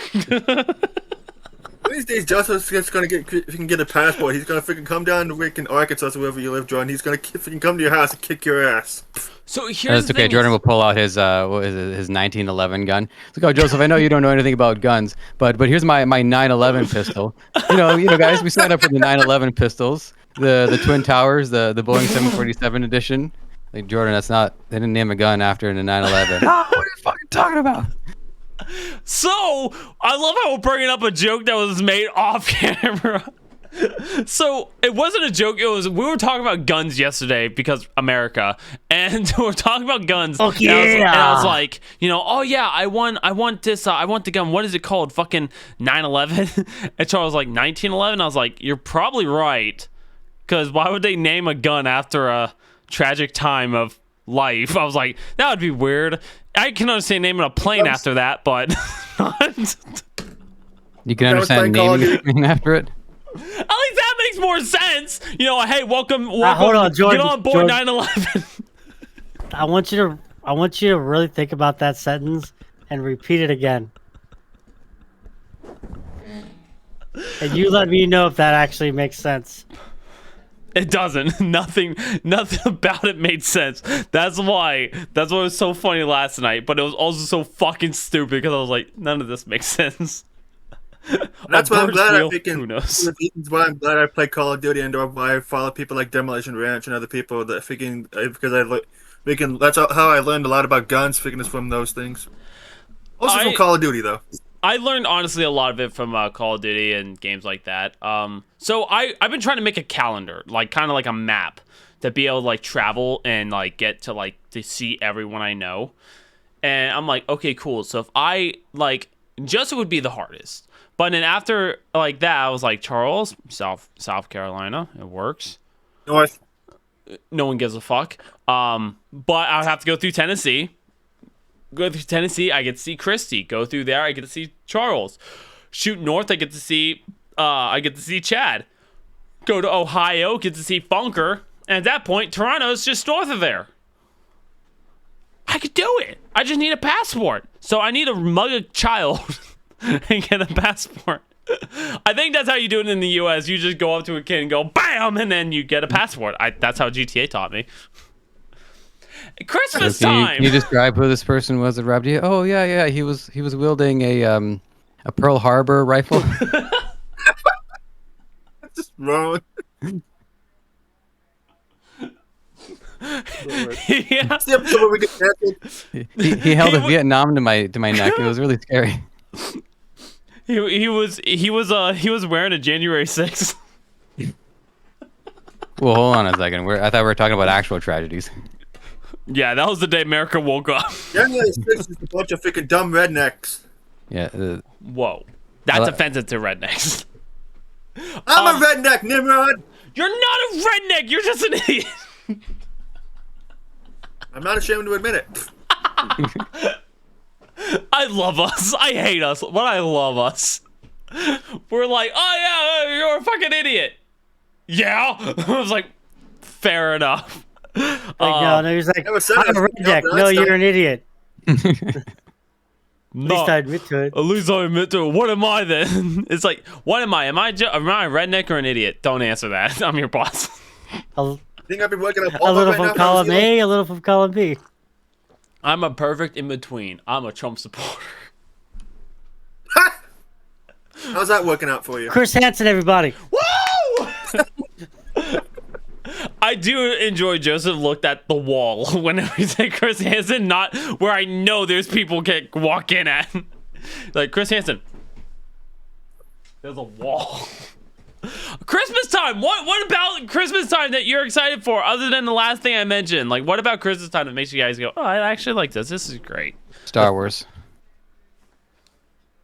These days, Joseph's just gonna if he can get a passport, he's gonna freaking come down to freaking Arkansas, or wherever you live, Jordan. He's gonna freaking come to your house and kick your ass. So here's That's the okay. thing Jordan is- will pull out his what is it, his 1911 gun. It's like, oh, Joseph, I know you don't know anything about guns, but here's my 911 pistol. You know, guys, we signed up for the 911 pistols, the Twin Towers, the Boeing 747 edition. Like, Jordan, that's not. They didn't name a gun after the 911. Oh, what are you fucking talking about? So I love how we're bringing up a joke that was made off camera. So it wasn't a joke. It was, we were talking about guns yesterday because America, and we're talking about guns. Oh, and I was yeah. like, you know, oh yeah, I want this. I want the gun. What is it called? Fucking 9/11. And Charles was like 1911. I was like, you're probably right, because why would they name a gun after a tragic time of life? I was like, that would be weird. I can understand naming a plane after that, but You can That was understand like Call of naming Duty. something after it. at least that makes more sense. You know, hey, welcome, hold on, Jordan, get on board Jordan. 9/11. I want you to really think about that sentence and repeat it again. And you let me know if that actually makes sense. It doesn't. Nothing about it made sense. That's why. That's what was so funny last night. But it was also so fucking stupid because I was like, none of this makes sense. That's A why I'm bird's glad I wheel? freaking. Who knows? That's why I'm glad I play Call of Duty and why I follow people like Demolition Ranch and other people that freaking because freaking that's how I learned a lot about guns. Freaking is from those things. Also from Call of Duty though. I learned honestly a lot of it from Call of Duty and games like that. So I've been trying to make a calendar, like kind of like a map, to be able to like travel and like get to like to see everyone I know. And I'm like, okay, cool. So if I like, Joseph would be the hardest. But then after like that, I was like, Charles, South Carolina, it works. North. No one gives a fuck. But I would have to go through Tennessee. Go through Tennessee, I get to see Christy. Go through there, I get to see Charles. Shoot north, I get to see Chad. Go to Ohio, get to see Funker. And at that point, Toronto's just north of there. I could do it. I just need a passport. So I need to mug a child and get a passport. I think that's how you do it in the US. You just go up to a kid and go, BAM! And then you get a passport. That's how GTA taught me. Christmas time. Can you describe who this person was that robbed you? Oh yeah, he was wielding a Pearl Harbor rifle. Just wrong. Yeah. The episode where we get canceled. he held a Vietnam to my neck. It was really scary. He was wearing a January 6th. Well, hold on a second. I thought we were talking about actual tragedies. Yeah, that was the day America woke up. January 6th is a bunch of freaking dumb rednecks. Yeah. Whoa. That's offensive to rednecks. I'm a redneck, Nimrod. You're not a redneck. You're just an idiot. I'm not ashamed to admit it. I love us. I hate us, but I love us. We're like, oh yeah, you're a fucking idiot. Yeah. I was like, fair enough. Like, no, he's like, Never said I'm a that. redneck. No, No, that's you're not- an idiot. At No. least I admit to it. At least I admit to it. What am I then? It's like, what am I? Am I a redneck or an idiot? Don't answer that. I'm your boss. A, Think I've been working up a all little right from now. column A, a little from column B. I'm a perfect in between. I'm a Trump supporter. How's that working out for you? Chris Hansen, everybody. Woo! I do enjoy Joseph looked at the wall whenever he said Chris Hansen, not where I know there's people can walk in at. Like, Chris Hansen. There's a wall. Christmas time. What about Christmas time that you're excited for other than the last thing I mentioned? Like, what about Christmas time that makes you guys go, oh, I actually like this. This is great. Star Wars.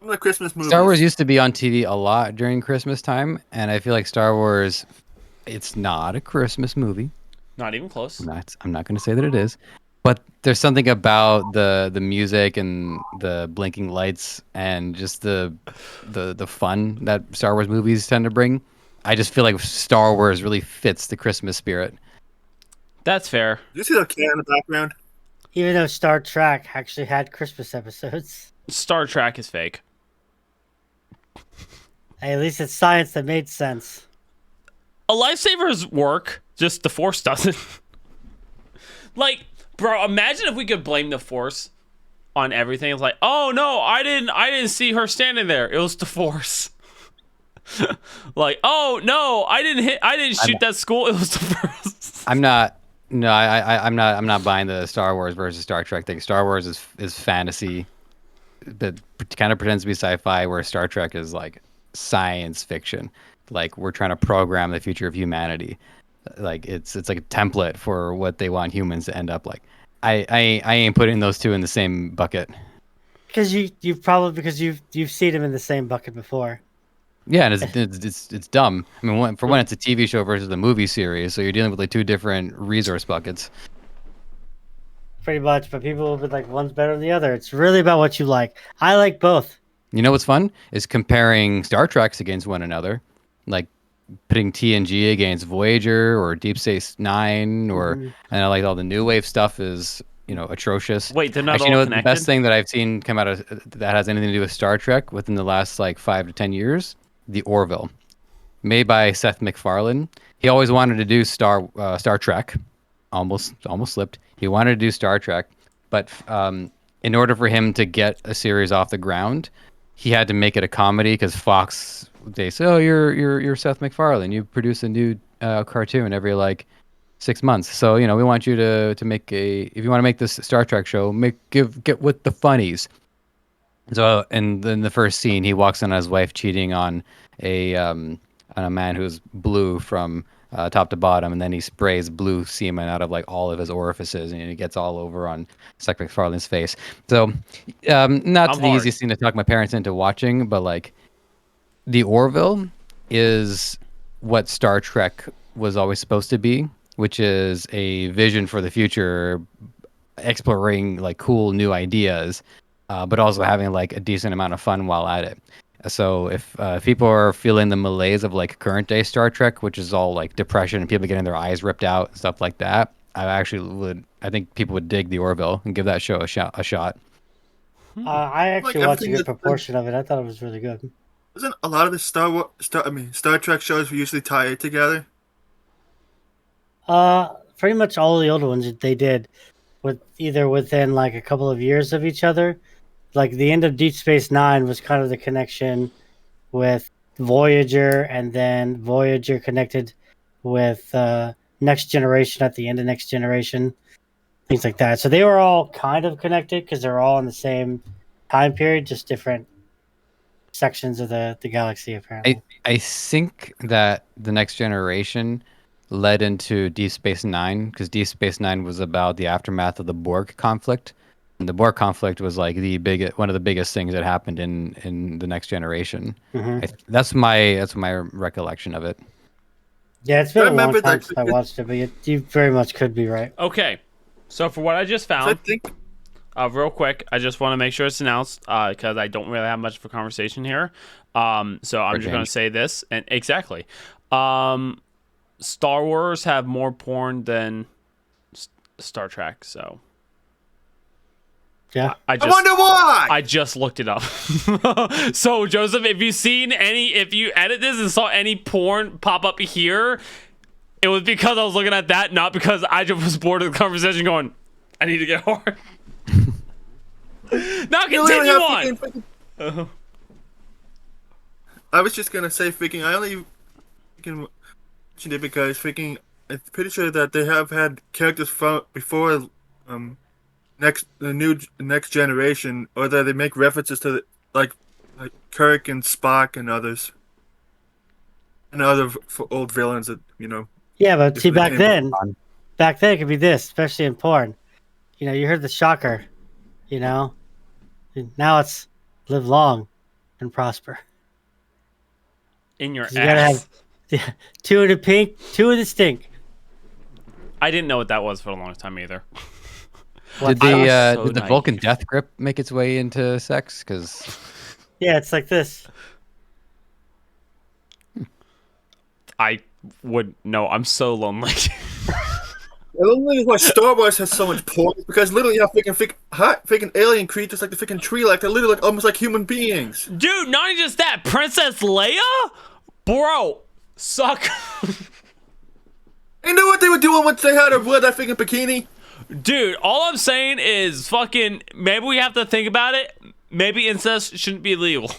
Some of the Christmas movies. Star Wars used to be on TV a lot during Christmas time, and I feel like Star Wars, it's not a Christmas movie. Not even close. I'm not going to say that it is, but there's something about the music and the blinking lights and just the fun that Star Wars movies tend to bring. I just feel like Star Wars really fits the Christmas spirit. That's fair. Do you see the cat in the background? Even though Star Trek actually had Christmas episodes. Star Trek is fake. Hey, at least it's science that made sense. A lightsabers work, just the Force doesn't. Like, bro, imagine if we could blame the Force on everything. It's like, oh no, I didn't see her standing there. It was the Force. Like, oh no, I didn't shoot that school. It was the Force. I'm not. No, I'm not buying the Star Wars versus Star Trek thing. Star Wars is fantasy that kind of pretends to be sci-fi, where Star Trek is like science fiction. Like, we're trying to program the future of humanity. Like, it's like a template for what they want humans to end up like. I ain't putting those two in the same bucket. Because you've seen them in the same bucket before. Yeah, and it's dumb. I mean, when it's a TV show versus a movie series, so you're dealing with like two different resource buckets. Pretty much, but people will be like, one's better than the other. It's really about what you like. I like both. You know what's fun is comparing Star Treks against one another, like putting TNG against Voyager or Deep Space Nine, or and I like all the new wave stuff is atrocious. Wait, they're not Actually, all you know, connected? the best thing that I've seen come out of that has anything to do with Star Trek within the last like 5 to 10 years, the Orville, made by Seth MacFarlane. He always wanted to do Star Trek, almost slipped. He wanted to do Star Trek, but in order for him to get a series off the ground, he had to make it a comedy because Fox, they say, oh, you're Seth MacFarlane. You produce a new cartoon every like 6 months. So we want you to make if you want to make this Star Trek show, get with the funnies. So, and then the first scene, he walks in on his wife cheating on a man who's blue from top to bottom, and then he sprays blue semen out of like all of his orifices, and it gets all over on Seth MacFarlane's face. So, not I'm the hard. easiest thing to talk my parents into watching, but like the Orville is what Star Trek was always supposed to be, which is a vision for the future, exploring like cool new ideas, but also having like a decent amount of fun while at it. So if people are feeling the malaise of like current day Star Trek, which is all like depression and people getting their eyes ripped out and stuff like that, I think people would dig the Orville and give that show a shot. I actually Like watched a everything good that's- proportion of it. I thought it was really good. Isn't a lot of the Star Trek shows usually tie together? Pretty much all the old ones they did with either within like a couple of years of each other. Like the end of Deep Space Nine was kind of the connection with Voyager, and then Voyager connected with Next Generation at the end of Next Generation, things like that. So they were all kind of connected because they're all in the same time period, just different sections of the galaxy, apparently. I think that the Next Generation led into Deep Space Nine, because Deep Space Nine was about the aftermath of the Borg conflict, and the Borg conflict was like one of the biggest things that happened in the Next Generation. That's my recollection of it. Yeah, it's been I a long remember time that- since I watched it, but you very much could be right. Okay, so for what I just So I found, think real quick, I just want to make sure it's announced because I don't really have much of a conversation here. So I'm just going to change. say this, and exactly, Star Wars have more porn than Star Trek. So Yeah. I I wonder why. I just looked it up. So Joseph, if you edit this and saw any porn pop up here, it was because I was looking at that, not because I just was bored of the conversation going, I need to get hard. Now You only continue have on. freaking- I was just gonna say freaking. I only freaking mentioned it because freaking. I'm pretty sure that they have had characters from before, next generation, or that they make references to like Kirk and Spock and others, and other old villains that Yeah, but If see, they back came then, on. it could be this, especially in porn. You heard the shocker, now it's live long. and prosper. In your 'Cause you gotta ass. have 2 in the pink, 2 in the stink. I didn't know what that was for a long time either. What Did I was the so did the Vulcan naive. death grip make its way into sex? Because Yeah, it's like this. I would no. I'm so lonely. I don't know why Star Wars has so much porn because literally you have freaking alien creatures like the freaking tree, like they're literally like almost like human beings. Dude, not even just that. Princess Leia, bro, suck. You knew what they were doing once they had her wear that freaking bikini. Dude, all I'm saying is fucking. Maybe we have to think about it. Maybe incest shouldn't be illegal.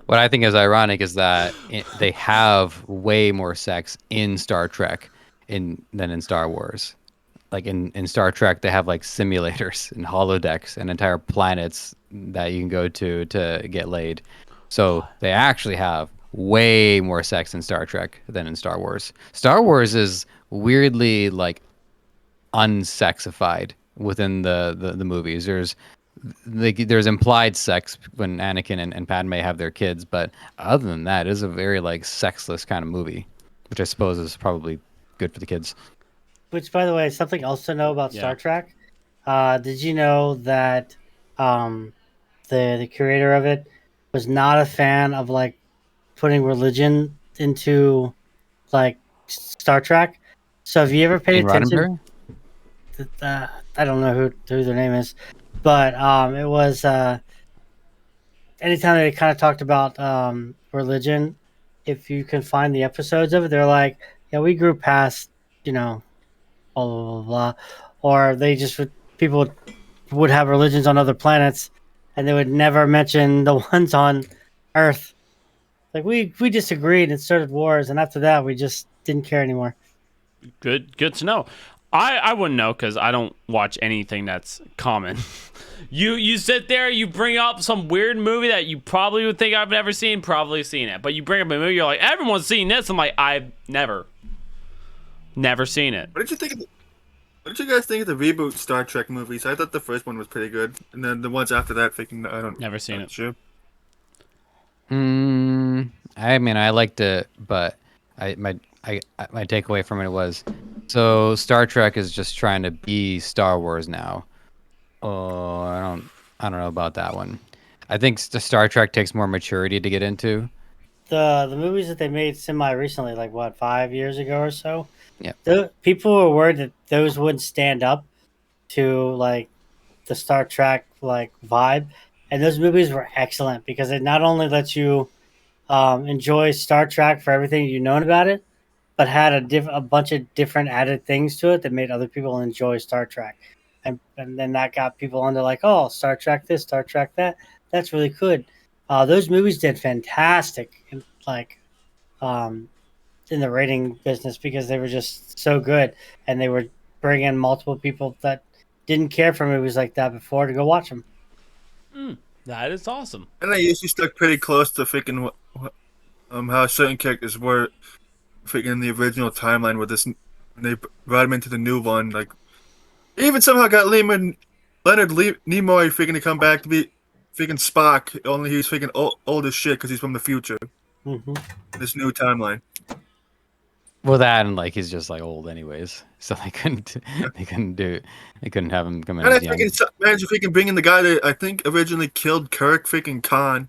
what I think is ironic is that they have way more sex in Star Trek than in Star Wars. Like in Star Trek, they have like simulators and holodecks and entire planets that you can go to get laid. So they actually have way more sex in Star Trek than in Star Wars. Star Wars is weirdly like unsexified within the movies. There's implied sex when Anakin and Padme have their kids, but other than that, it is a very like sexless kind of movie, which I suppose is probably good for the kids. Which, by the way, is something else to know about Yeah. Star Trek. Did you know that um, the creator of it was not a fan of like putting religion into like Star Trek? So if you ever paid Gene attention, Roddenberry? I don't know who their name is, but it was anytime they kind of talked about religion. If you can find the episodes of it, they're like, yeah, we grew past, you know, blah blah blah, blah. Or they just people would have religions on other planets, and they would never mention the ones on Earth. Like we disagreed and started wars, and after that, we just didn't care anymore. Good to know. I wouldn't know because I don't watch anything that's common. You sit there, you bring up some weird movie that you probably would think I've never seen, probably seen it. But you bring up a movie, you're like, everyone's seen this. I'm like, I've never seen it. What did you think? What did you guys think of the reboot Star Trek movies? I thought the first one was pretty good, and then the ones after that, freaking I don't. Never seen not it. Sure. I mean, I liked it, but my takeaway from it was, so Star Trek is just trying to be Star Wars now. Oh, I don't know about that one. I think the Star Trek takes more maturity to get into. The movies that they made semi recently, like what 5 years ago or so. Yeah. People were worried that those wouldn't stand up to like the Star Trek like vibe, and those movies were excellent because it not only lets you enjoy Star Trek for everything you known about it, but had a bunch of different added things to it that made other people enjoy Star Trek, and then that got people into like, oh, Star Trek this, Star Trek that. That's really good. Those movies did fantastic, like in the rating business because they were just so good, and they were bringing multiple people that didn't care for movies like that before to go watch them. That is awesome. And they usually stuck pretty close to freaking how certain characters were freaking in the original timeline with this. And they brought him into the new one. Like, they even somehow got Leonard Nimoy freaking to come back to be freaking Spock. Only he's freaking old as shit because he's from the future. Mm-hmm. This new timeline. Well, that and like he's just like old anyways, so they couldn't have him come in And I as young. freaking managed to freaking bring in the guy that I think originally killed Kirk, freaking Khan.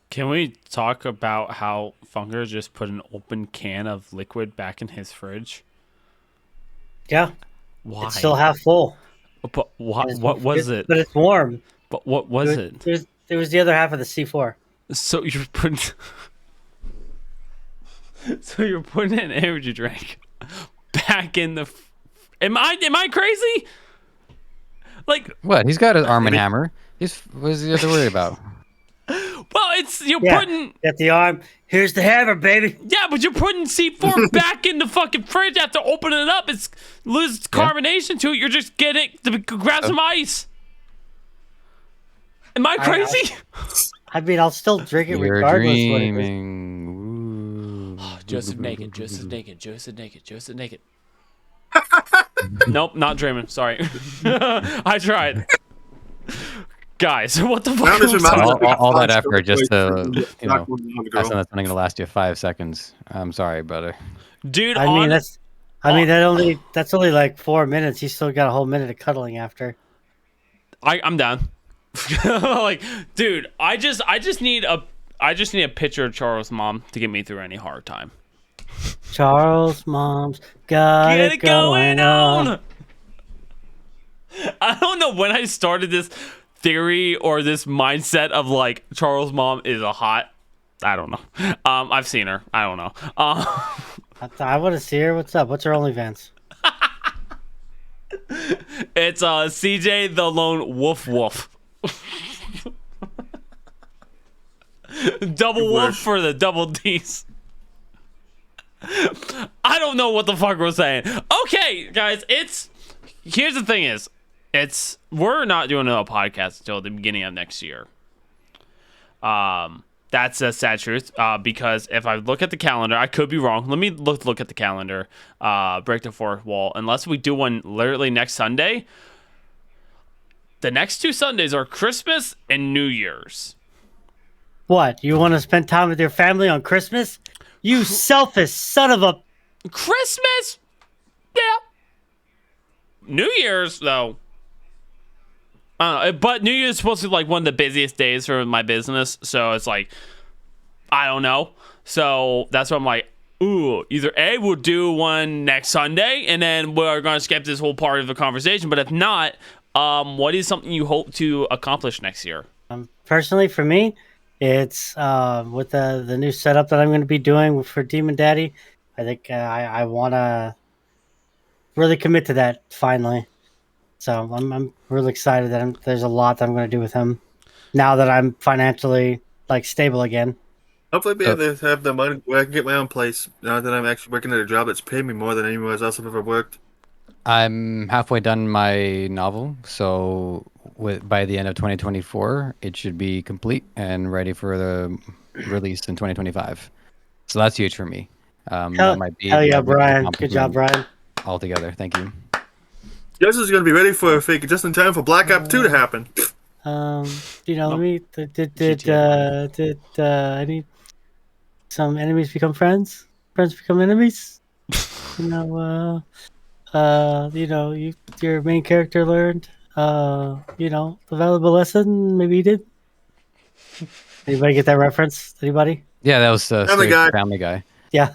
Can we talk about how Funker just put an open can of liquid back in his fridge? Yeah, Why? it's still half full. But what And was it? But it's warm. But what was it? It was the other half of the C4. So you're putting. So you're putting an energy drink back in the. Am I crazy? Like, What? He's got his Arm and Hammer. What does he have to worry about? well, you're Yeah, putting. got the arm. Here's the hammer, baby. Yeah, but you're putting C4 back in the fucking fridge after opening it up. It's loses carbonation to it. You're just getting it to grab some ice. Am I crazy? I mean, I'll still drink it You're regardless. What it is. dreaming. Ooh. Joseph naked. Joseph naked. Joseph naked. Joseph naked. Nope, not dreaming. Sorry. I tried. Guys, what the fuck? Now this was reminds that? me All that of effort just to, you know, freaking have something that's only gonna last you 5 seconds. I'm sorry, brother. Dude, I mean, on that's only like 4 minutes. You still got a whole minute of cuddling after. I'm down. Like, dude, I just need a picture of Charles' mom to get me through any hard time. Charles' mom's got Get it it going going on. on. I don't know when I started this theory or this mindset of like Charles' mom is a hot. I don't know. I've seen her. I don't know. I want to see her. What's up? What's her OnlyFans? It's CJ the Lone Woof Woof. Double woof for the double D's. I don't know what the fuck we're saying. Okay, guys, here's the thing is, we're not doing a podcast until the beginning of next year. That's a sad truth. Because if I look at the calendar, I could be wrong. Let me look at the calendar. Break the fourth wall. Unless we do one literally next Sunday. The next 2 Sundays are Christmas and New Year's. What? You want to spend time with your family on Christmas? You selfish son of a... Christmas? Yeah. New Year's, though. I don't know, but New Year's is supposed to be like one of the busiest days for my business, so it's like, I don't know. So that's why I'm like, ooh, either A, we'll do one next Sunday, and then we're going to skip this whole part of the conversation, but if not, what is something you hope to accomplish next year? Personally, for me, it's with the new setup that I'm going to be doing for Demon Daddy. I think I want to really commit to that finally. So I'm really excited that there's a lot that I'm going to do with him now that I'm financially like stable again. Hopefully, be able to have the money where I can get my own place now that I'm actually working at a job that's paying me more than anywhere else I've ever worked. I'm halfway done my novel, so by the end of 2024, it should be complete and ready for the release in 2025. So that's huge for me. That might be Hell yeah, my biggest Brian! Good job, accomplishment Brian. altogether. Thank you. Yours is going to be ready for just in time for Black Ops 2 to happen. Let me did any some enemies become friends? Friends become enemies? Your main character learned the valuable lesson. Maybe he did. Anybody get that reference? Anybody? Yeah, that was Family Guy. Family Guy. Yeah.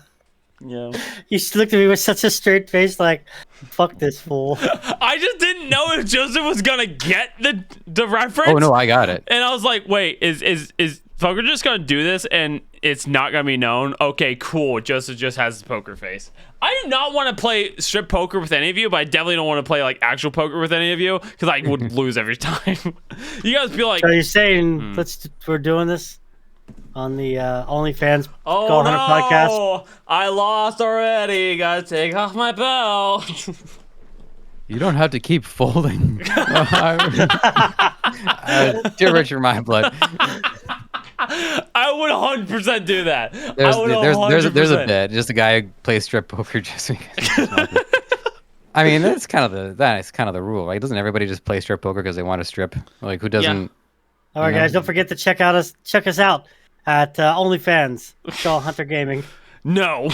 Yeah. You looked at me with such a straight face, like, "Fuck this fool." I just didn't know if Joseph was gonna get the reference. Oh no, I got it. And I was like, wait, is poker just gonna do this and it's not gonna be known? Okay, cool. Joseph just has the poker face. I do not want to play strip poker with any of you, but I definitely don't want to play like actual poker with any of you because I would lose every time. You guys feel like, So you're saying we're doing this on the OnlyFans oh Go no, Hunter podcast? I lost already. Gotta take off my belt. You don't have to keep folding. Dear Richard, my blood. I would 100% do that. There's a bit. Just a guy who plays strip poker just because. I mean, that's kind of the rule, right? Doesn't everybody just play strip poker because they want to strip? Like, who doesn't? Yeah. All right, guys, don't forget to check us out at OnlyFans Go Hunter Gaming. No,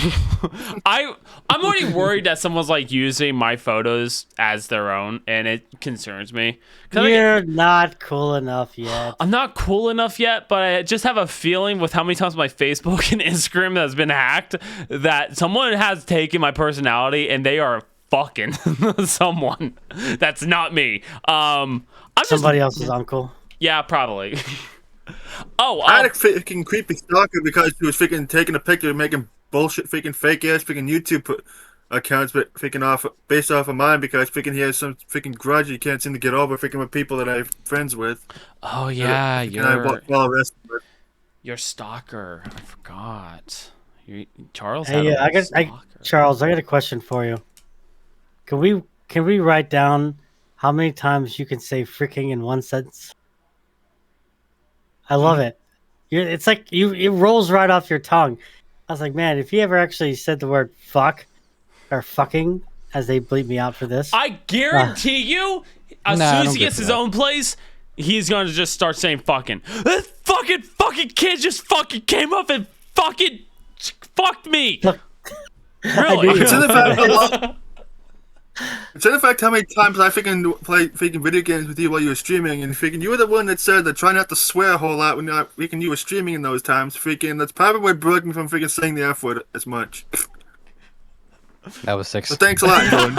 I'm already worried that someone's like using my photos as their own, and it concerns me. You're not cool enough yet. I'm not cool enough yet, but I just have a feeling with how many times my Facebook and Instagram has been hacked that someone has taken my personality and they are fucking someone. That's not me. I'm Somebody else's uncle. Yeah, probably. I had a freaking creepy stalker because she was freaking taking a picture and making bullshit freaking fake ass freaking YouTube accounts, but freaking based off of mine because freaking he has some freaking grudge he can't seem to get over freaking with people that I'm friends with. Oh yeah, you're stalker. I forgot. Charles. Hey, Charles, I got a question for you. Can we write down how many times you can say freaking in one sentence? I love it. It's like it rolls right off your tongue. I was like, man, if he ever actually said the word fuck or fucking as they bleep me out for this. I guarantee you, as Nah, soon I as don't he get gets to his that. own place, he's gonna just start saying fucking. This fucking kid just fucking came up and fucking fucked me. Look, Really? I do It's in the know. fact a lot. It's in the fact how many times I freaking play freaking video games with you while you were streaming, and freaking you were the one that said that try not to swear a whole lot when freaking you were streaming in those times. Freaking that's probably what broke me from freaking saying the F word as much. That was 6. So thanks a lot, Jordan.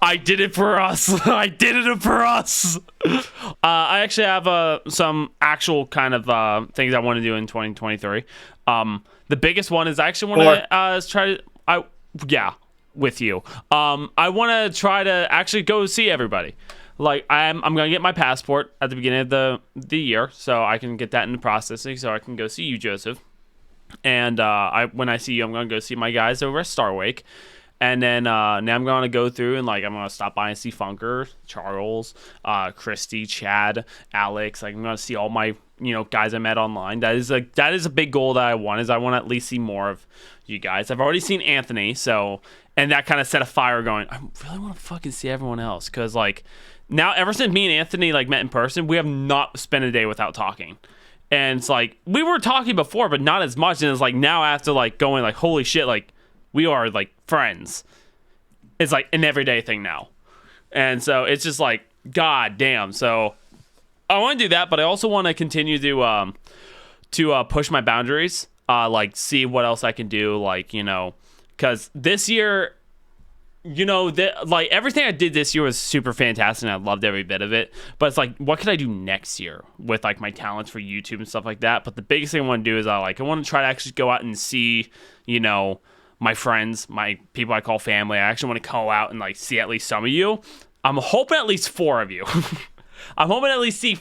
I did it for us. I did it for us. I actually have some actual kind of things I want to do in 2023. The biggest one is I actually want to try to with you. I want to try to actually go see everybody. Like I'm gonna get my passport at the beginning of the year, so I can get that into processing, so I can go see you, Joseph. And when I see you, I'm gonna go see my guys over at Starwake. And then now I'm going to go through and like I'm going to stop by and see Funker, Charles, Christy, Chad, Alex. Like I'm going to see all my guys I met online. That is a big goal that I want. Is I want to at least see more of you guys. I've already seen Anthony, and that kind of set a fire going. I really want to fucking see everyone else because like now ever since me and Anthony like met in person, we have not spent a day without talking. And it's like we were talking before, but not as much. And it's like now after like going like holy shit, like we are like friends. It's like an everyday thing now. And so it's just like, god damn. So I want to do that, but I also want to continue to push my boundaries. Like see what else I can do. Like, because this year, like everything I did this year was super fantastic and I loved every bit of it. But it's like, what could I do next year with like my talents for YouTube and stuff like that? But the biggest thing I want to do is I want to try to actually go out and see, my friends, my people I call family. I actually want to go out and like see at least some of you. I'm hoping at least 4 of you. I'm hoping at least see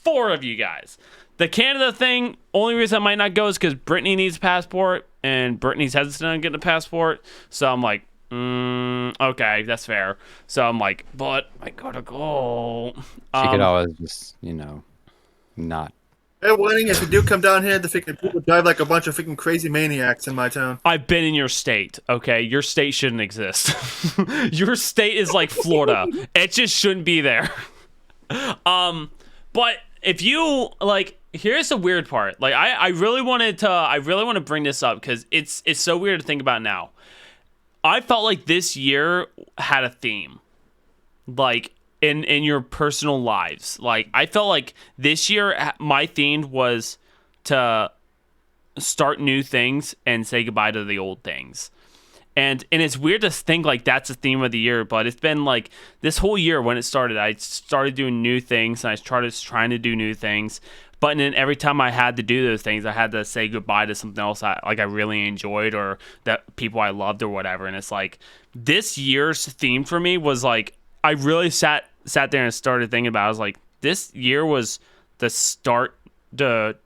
4 of you guys. The Canada thing, only reason I might not go is because Brittany needs a passport and Brittany's hesitant on getting a passport. So I'm like, okay, that's fair. So I'm like, but I gotta go. She could always just, not. Hey, warning, if you do come down here, the freaking people drive like a bunch of freaking crazy maniacs in my town. I've been in your state, okay? Your state shouldn't exist. Your state is like Florida. It just shouldn't be there. But if you like, here's the weird part. Like, I really want to bring this up because it's so weird to think about now. I felt like this year had a theme. Like, in your personal lives. Like I felt like this year my theme was to start new things and say goodbye to the old things. And it's weird to think like that's the theme of the year, but it's been like this whole year when it started, I started doing new things and I started trying to do new things. But then every time I had to do those things, I had to say goodbye to something else I really enjoyed or that people I loved or whatever. And it's like this year's theme for me was like I really sat there and started thinking about it. I was like, this year was the start to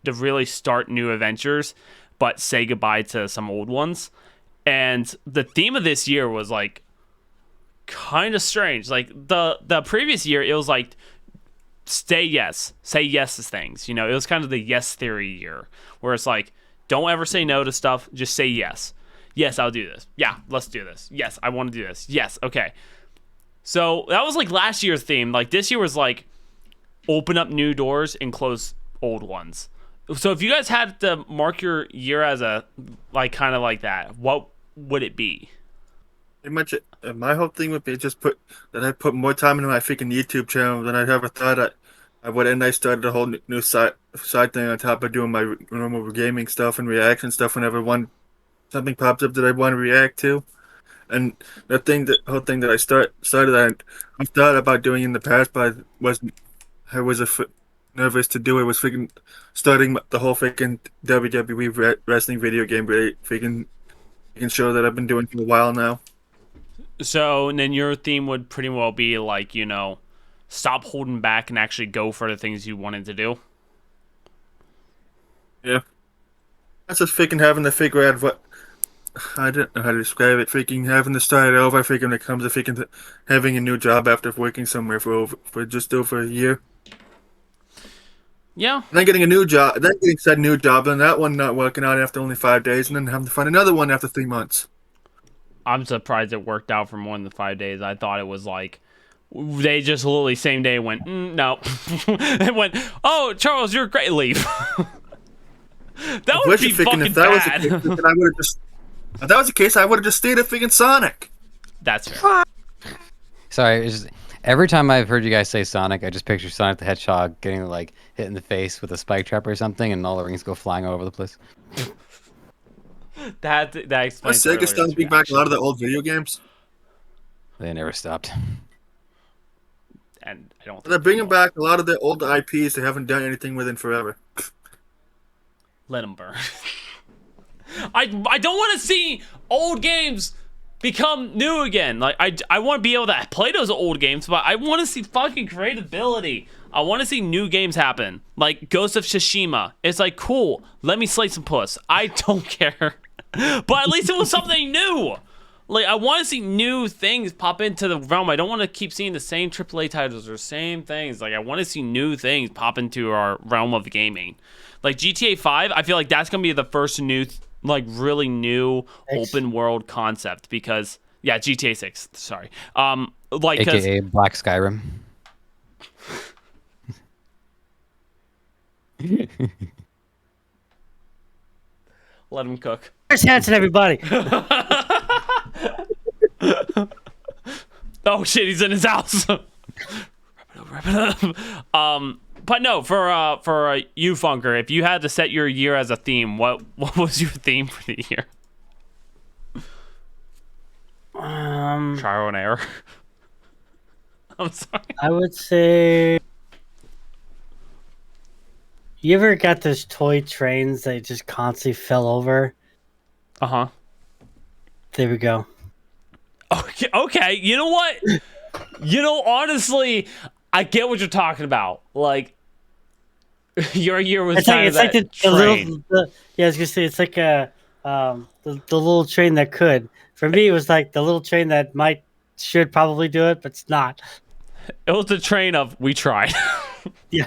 really start new adventures, but say goodbye to some old ones. And the theme of this year was like kind of strange. Like the previous year, it was like say yes to things. It was kind of the yes theory year where it's like, don't ever say no to stuff. Just say yes. Yes, I'll do this. Yeah, let's do this. Yes, I want to do this. Yes, okay. So that was like last year's theme. Like this year was like open up new doors and close old ones. So if you guys had to mark your year as a like kind of like that, what would it be? Pretty much, my whole thing would be just I put more time into my freaking YouTube channel than I'd ever thought I would, and I started a whole new side thing on top of doing my normal gaming stuff and reaction stuff whenever something pops up that I want to react to. And the whole thing that I started, I thought about doing in the past, but I was nervous to do it. Was freaking starting the whole freaking WWE wrestling video game, freaking show that I've been doing for a while now. So and then your theme would pretty well be like stop holding back and actually go for the things you wanted to do. Yeah, that's just freaking having to figure out what. I don't know how to describe it. Freaking having to start over. Freaking when it comes to freaking having a new job after working somewhere for just over a year. Yeah. And then getting a new job. Then getting said new job, and that one not working out after only 5 days, and then having to find another one after 3 months. I'm surprised it worked out for more than 5 days. I thought it was like they just literally same day went no. It went, oh Charles, you're great, leave. That would be fucking if that was the bad. case, then I would have just. If that was the case, I would have just stayed at freaking Sonic. That's fair. Sorry, it's just, every time I've heard you guys say Sonic, I just picture Sonic the Hedgehog getting like hit in the face with a spike trap or something, and all the rings go flying all over the place. That explains. Sega started bringing back a lot of the old video games. They never stopped. And I don't. They're bringing back a lot of the old IPs they haven't done anything with in forever. Let them burn. I don't want to see old games become new again. Like I want to be able to play those old games, but I want to see fucking creatability. I want to see new games happen. Like Ghost of Tsushima. It's like, cool, let me slay some puss. I don't care. But at least it was something new. Like, I want to see new things pop into the realm. I don't want to keep seeing the same AAA titles or same things. Like, I want to see new things pop into our realm of gaming. Like, GTA 5, I feel like that's going to be the first new, really new open world concept. Because, yeah, GTA 6, sorry. AKA Black Skyrim. Let him cook. Chris Hansen, everybody. Oh shit, he's in his house. Wrap it up. But no, for you, Funker, if you had to set your year as a theme, what was your theme for the year? Trial and error. I'm sorry. I would say. You ever got those toy trains that just constantly fell over? Uh-huh. There we go. Okay. You know what? Honestly, I get what you're talking about. Like, your year was kind of that train. I was gonna say it's like the little train that could. For me, it was like the little train that should probably do it, but it's not. It was the train of we tried. Yeah.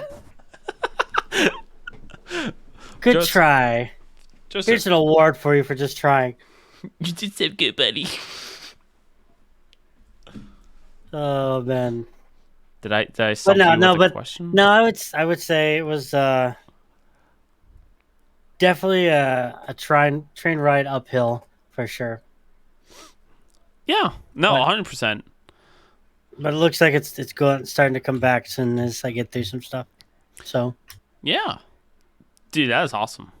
Good try. Here's an award for you for just trying. You did so good, buddy. Oh man. Did I stump you with a question? No, I would say it was definitely a train ride uphill for sure. Yeah. No, 100%. But it looks like it's starting to come back soon as I get through some stuff. So. Yeah. Dude, that is awesome.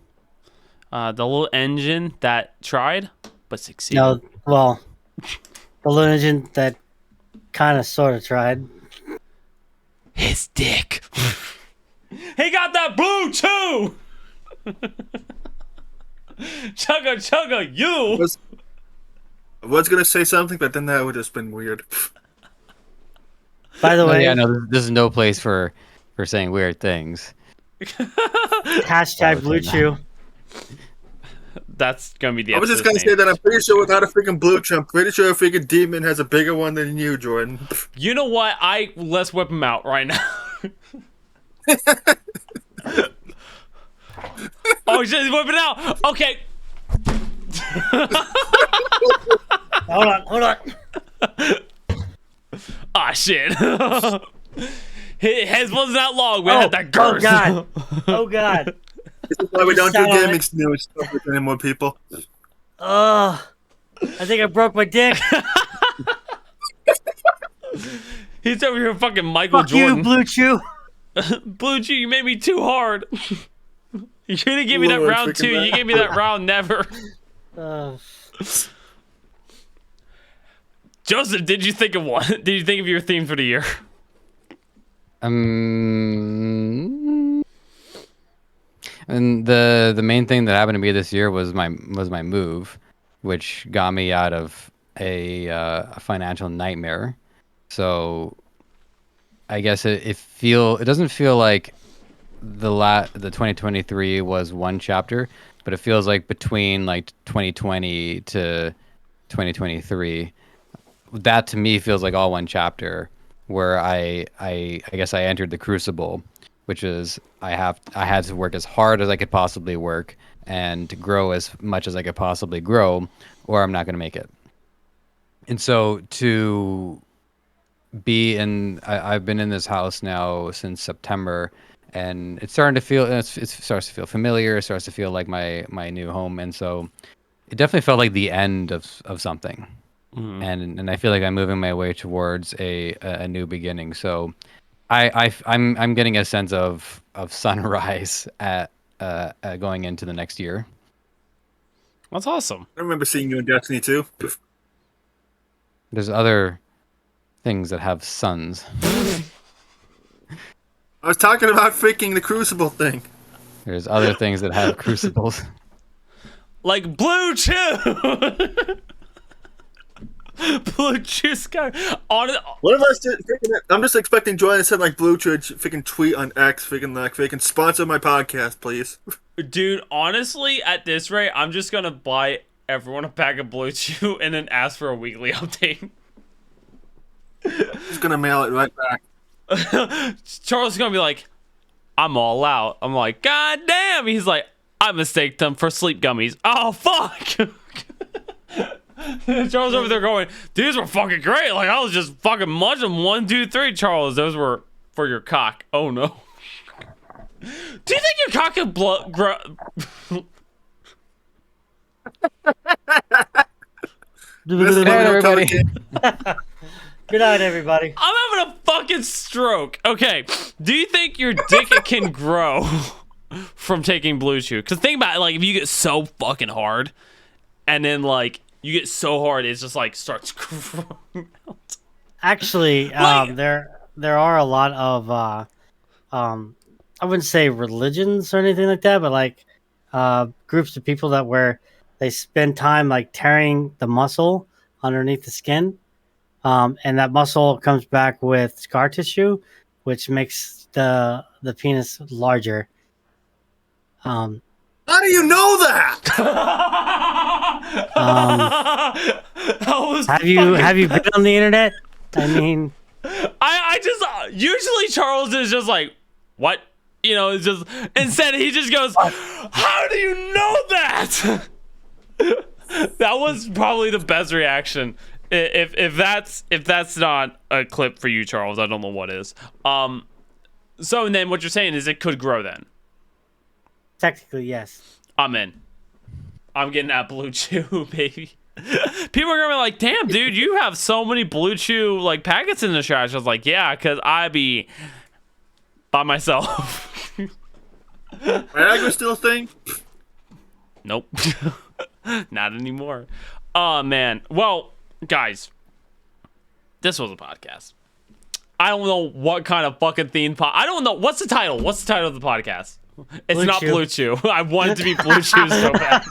The little engine that tried but succeeded. No, well, the little engine that kind of sort of tried. His dick. He got that Bluechew. Chugga, you. I was gonna say something, but then that would have just been weird. By the way, yeah, no, this is no place for saying weird things. Hashtag Bluechew. That's gonna be the. I was just gonna say that I'm pretty sure without a freaking Bluechew, I'm pretty sure a freaking demon has a bigger one than you, Jordan. You know what? Let's whip him out right now. Oh shit! He's whipping out. Okay. Hold on. Ah shit. His wasn't that long. We had that girth. Oh god. This is why we don't do gaming news with anymore, people. I think I broke my dick. He's over here fucking Michael Fuck Jordan. you, Bluechew. Bluechew, you made me too hard. You didn't give me that round 2. You gave me that round never. Joseph, did you think of what? Did you think of your theme for the year? And the main thing that happened to me this year was my move, which got me out of a financial nightmare. So I guess it doesn't feel like the 2023 was one chapter, but it feels like between like 2020 to 2023, that to me feels like all one chapter, where I guess I entered the crucible, which is I had to work as hard as I could possibly work and to grow as much as I could possibly grow, or I'm not going to make it. And so to be in, I've been in this house now since September, and it's starting to feel, it starts to feel familiar. It starts to feel like my new home. And so it definitely felt like the end of something. And I feel like I'm moving my way towards a new beginning. So I'm getting a sense of sunrise at going into the next year. That's awesome. I remember seeing you in Destiny 2. There's other things that have suns. I was talking about freaking the Crucible thing. There's other things that have crucibles. Like Bluechew. Bluechew Sky. What if I said, I'm just expecting Joy to send like Bluechew freaking tweet on X, freaking sponsor my podcast, please. Dude, honestly, at this rate, I'm just gonna buy everyone a pack of Bluechew and then ask for a weekly update. Just gonna mail it right back. Charles is gonna be like, I'm all out. I'm like, God damn. He's like, I mistaked them for sleep gummies. Oh, fuck. Charles over there going, these were fucking great. Like, I was just fucking munching them. 1, 2, 3, Charles. Those were for your cock. Oh, no. Do you think your cock could Listen, everybody. Good night, everybody. I'm having a fucking stroke. Okay. Do you think your dick can grow from taking Bluechew? Because think about it, like, if you get so fucking hard and then, like, you get so hard, it just, like, starts growing out. Actually, there are a lot of I wouldn't say religions or anything like that, but like groups of people that where they spend time like tearing the muscle underneath the skin, and that muscle comes back with scar tissue, which makes the penis larger. How do you know that? Have you been on the internet? I mean, I just usually Charles is just like, what? You know, it's just instead he just goes, how do you know that? That was probably the best reaction. If that's not a clip for you, Charles, I don't know what is. So and then what you're saying is it could grow then. technically, yes. I'm in. I'm getting that Bluechew, baby. People are gonna be like, damn, dude, you have so many Bluechew like packets in the trash. I was like, yeah, because I be by myself. Viagra still a thing? Nope. Not anymore. Oh, man. Well, guys, this was a podcast. I don't know what kind of fucking theme I don't know. What's the title? What's the title of the podcast? It's not Bluechew. I want it to be Bluechew so bad.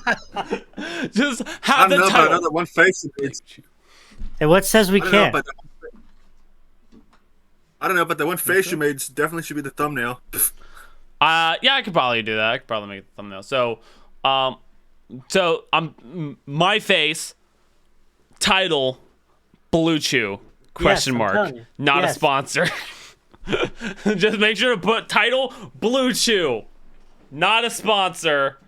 Just have the title. Another one face image. Hey, what says we can't? I don't know, but the one face you made definitely should be the thumbnail. Yeah, I could probably do that. I could probably make it the thumbnail. So my face, title, Bluechew, question mark, not a sponsor. Just make sure to put title, Bluechew, not a sponsor.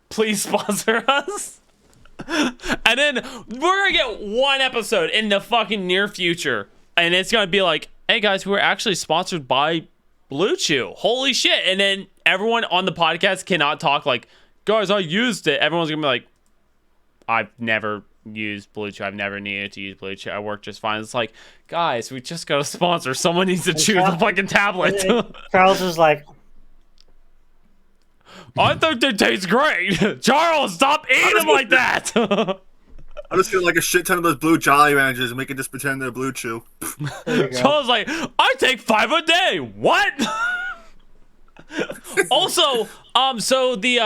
Please sponsor us. And then we're gonna get one episode in the fucking near future, and it's gonna be like, hey guys, we're actually sponsored by Bluechew. Holy shit. And then everyone on the podcast cannot talk like, guys, I used it. Everyone's gonna be like, I've never used Bluechew. I've never needed to use Bluechew. I work just fine. It's like, guys, we just got a sponsor. Someone needs to choose the fucking tablet. Charles is like, I think they taste great. Charles, stop eating them like that. I'm just getting like a shit ton of those blue Jolly Ranchers and we can just pretend they're Bluechew. Charles like, I take 5 a day. What? Also, so the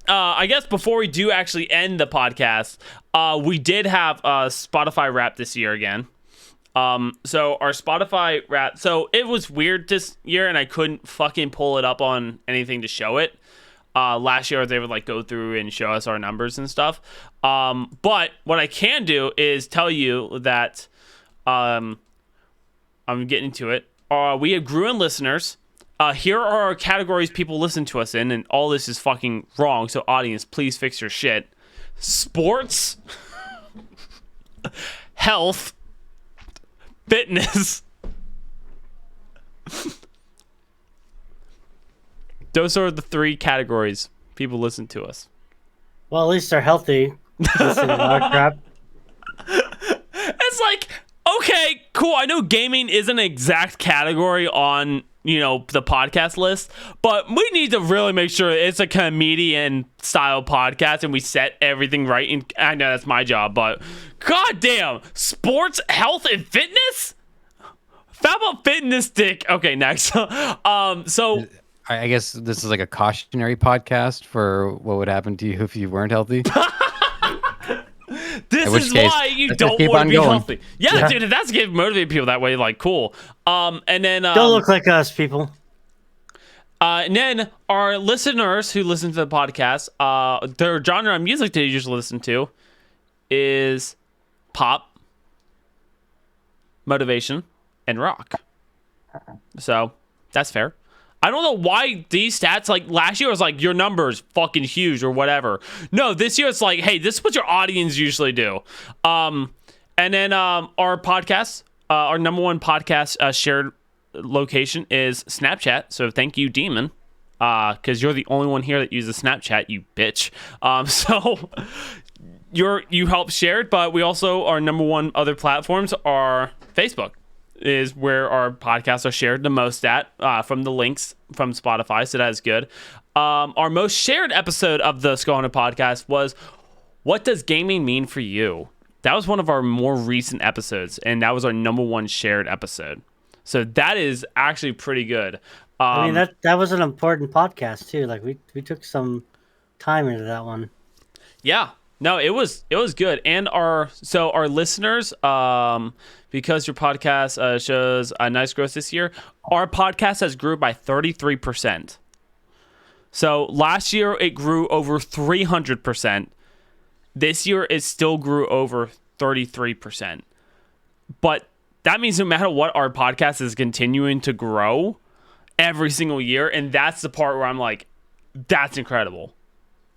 I guess before we do actually end the podcast, we did have a Spotify Wrap this year again. So our Spotify Wrap, so it was weird this year and I couldn't fucking pull it up on anything to show it. Last year they would like go through and show us our numbers and stuff. But what I can do is tell you that I'm getting to it. We have grew in listeners. Here are our categories people listen to us in, and all this is fucking wrong. So audience, please fix your shit. Sports, health, fitness. Those are the 3 categories people listen to us. Well, at least they're healthy. Listening to our crap. It's like, okay, cool. I know gaming isn't an exact category on, the podcast list, but we need to really make sure it's a comedian style podcast and we set everything right. And I know that's my job, but goddamn, sports, health, and fitness? How about fitness, dick? Okay, next. So I guess this is like a cautionary podcast for what would happen to you if you weren't healthy. this which is case, why you let's just don't keep want on to be going. healthy. Yeah, dude, if that's going to motivate people that way, like, cool. And then Don't look like us, people. and then our listeners who listen to the podcast, their genre of music they usually listen to is pop, motivation, and rock. So that's fair. I don't know why these stats, like last year was like your numbers fucking huge or whatever. No, this year it's like, hey, this is what your audience usually do. And then our podcast, our number 1 podcast shared location is Snapchat. So thank you, Demon, because you're the only one here that uses Snapchat, you bitch. So you help share it, but we also, our number 1 other platforms are Facebook. Is where our podcasts are shared the most at from the links from Spotify, so that is good. Our most shared episode of the Skull Hunter podcast was What Does Gaming Mean for You? That was one of our more recent episodes, and that was our number 1 shared episode. So that is actually pretty good. I mean, that was an important podcast too. Like we took some time into that one. Yeah. No, it was good. And our listeners, because your podcast shows a nice growth this year, our podcast has grew by 33%. So last year it grew over 300%. This year it still grew over 33%. But that means no matter what, our podcast is continuing to grow every single year. And that's the part where I'm like, that's incredible.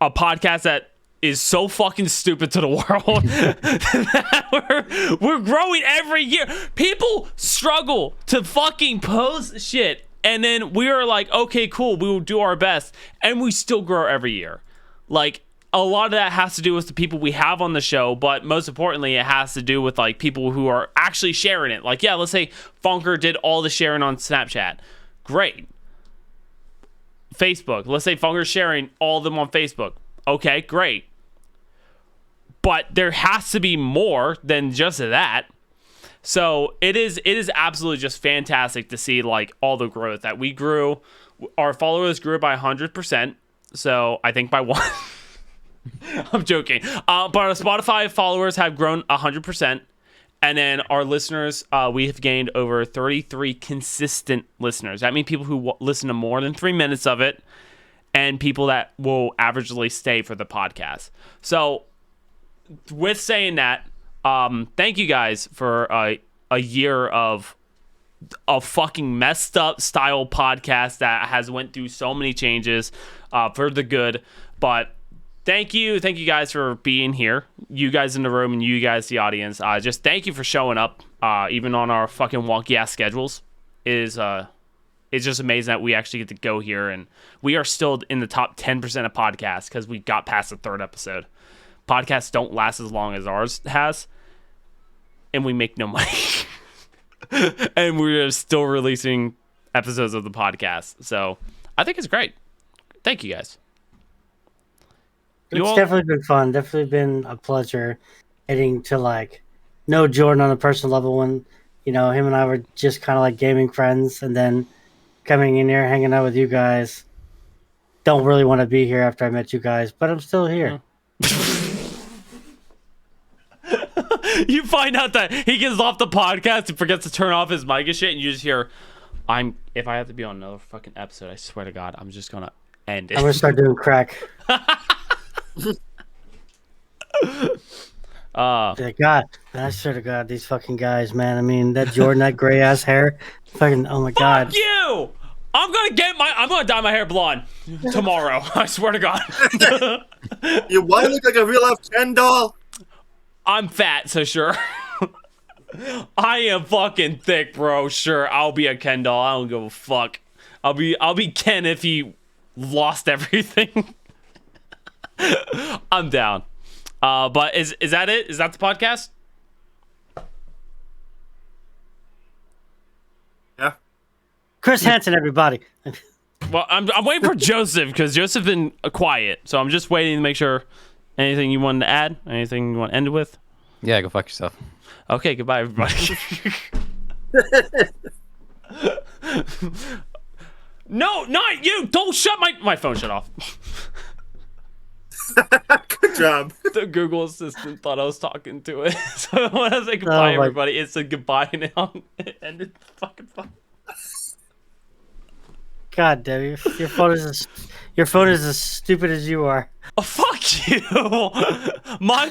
A podcast that is so fucking stupid to the world that we're growing every year. People struggle to fucking post shit, and then we are like, okay, cool, we will do our best, and we still grow every year. Like, a lot of that has to do with the people we have on the show, but most importantly, it has to do with like people who are actually sharing it. Like, yeah, let's say Funker did all the sharing on Snapchat. Great. Facebook. Let's say Funker's sharing all of them on Facebook. Okay, great. But there has to be more than just that. So it is absolutely just fantastic to see like all the growth that we grew. Our followers grew by 100%. So I think by 1. I'm joking. But our Spotify followers have grown 100%. And then our listeners, we have gained over 33 consistent listeners. That means people who listen to more than 3 minutes of it, and people that will averagely stay for the podcast. So with saying that, thank you guys for a year of a fucking messed up style podcast that has went through so many changes for the good. But thank you guys for being here. You guys in the room and you guys the audience. Just thank you for showing up, even on our fucking wonky ass schedules. It's just amazing that we actually get to go here, and we are still in the top 10% of podcasts because we got past the 3rd episode. Podcasts don't last as long as ours has, and we make no money. And we're still releasing episodes of the podcast. So I think it's great. Thank you guys. It's definitely been fun. Definitely been a pleasure getting to like know Jordan on a personal level when, him and I were just kind of like gaming friends, and then coming in here, hanging out with you guys. Don't really want to be here after I met you guys, but I'm still here. You find out that he gets off the podcast and forgets to turn off his mic and shit, and you just hear, if I have to be on another fucking episode, I swear to God, I'm just gonna end it. I'm gonna start doing crack. God, I swear to God, these fucking guys, man. I mean, that Jordan, that gray ass hair, fucking, oh my God. Fuck you! I'm gonna dye my hair blonde tomorrow. I swear to God. You want to look like a real life Ken doll? I'm fat, so sure. I am fucking thick, bro. Sure, I'll be a Ken doll. I don't give a fuck. I'll be Ken if he lost everything. I'm down. But is that it? Is that the podcast? Yeah. Chris Hansen, everybody. Well, I'm waiting for Joseph because Joseph been quiet, so I'm just waiting to make sure. Anything you wanted to add? Anything you want to end with? Yeah, go fuck yourself. Okay, goodbye, everybody. No, not you! Don't shut my phone. Shut off. Good job. The Google Assistant thought I was talking to it, so when I say goodbye, my- everybody, it said goodbye now. It ended the fucking phone. God damn you. Your phone is as stupid as you are. Oh, fuck you! My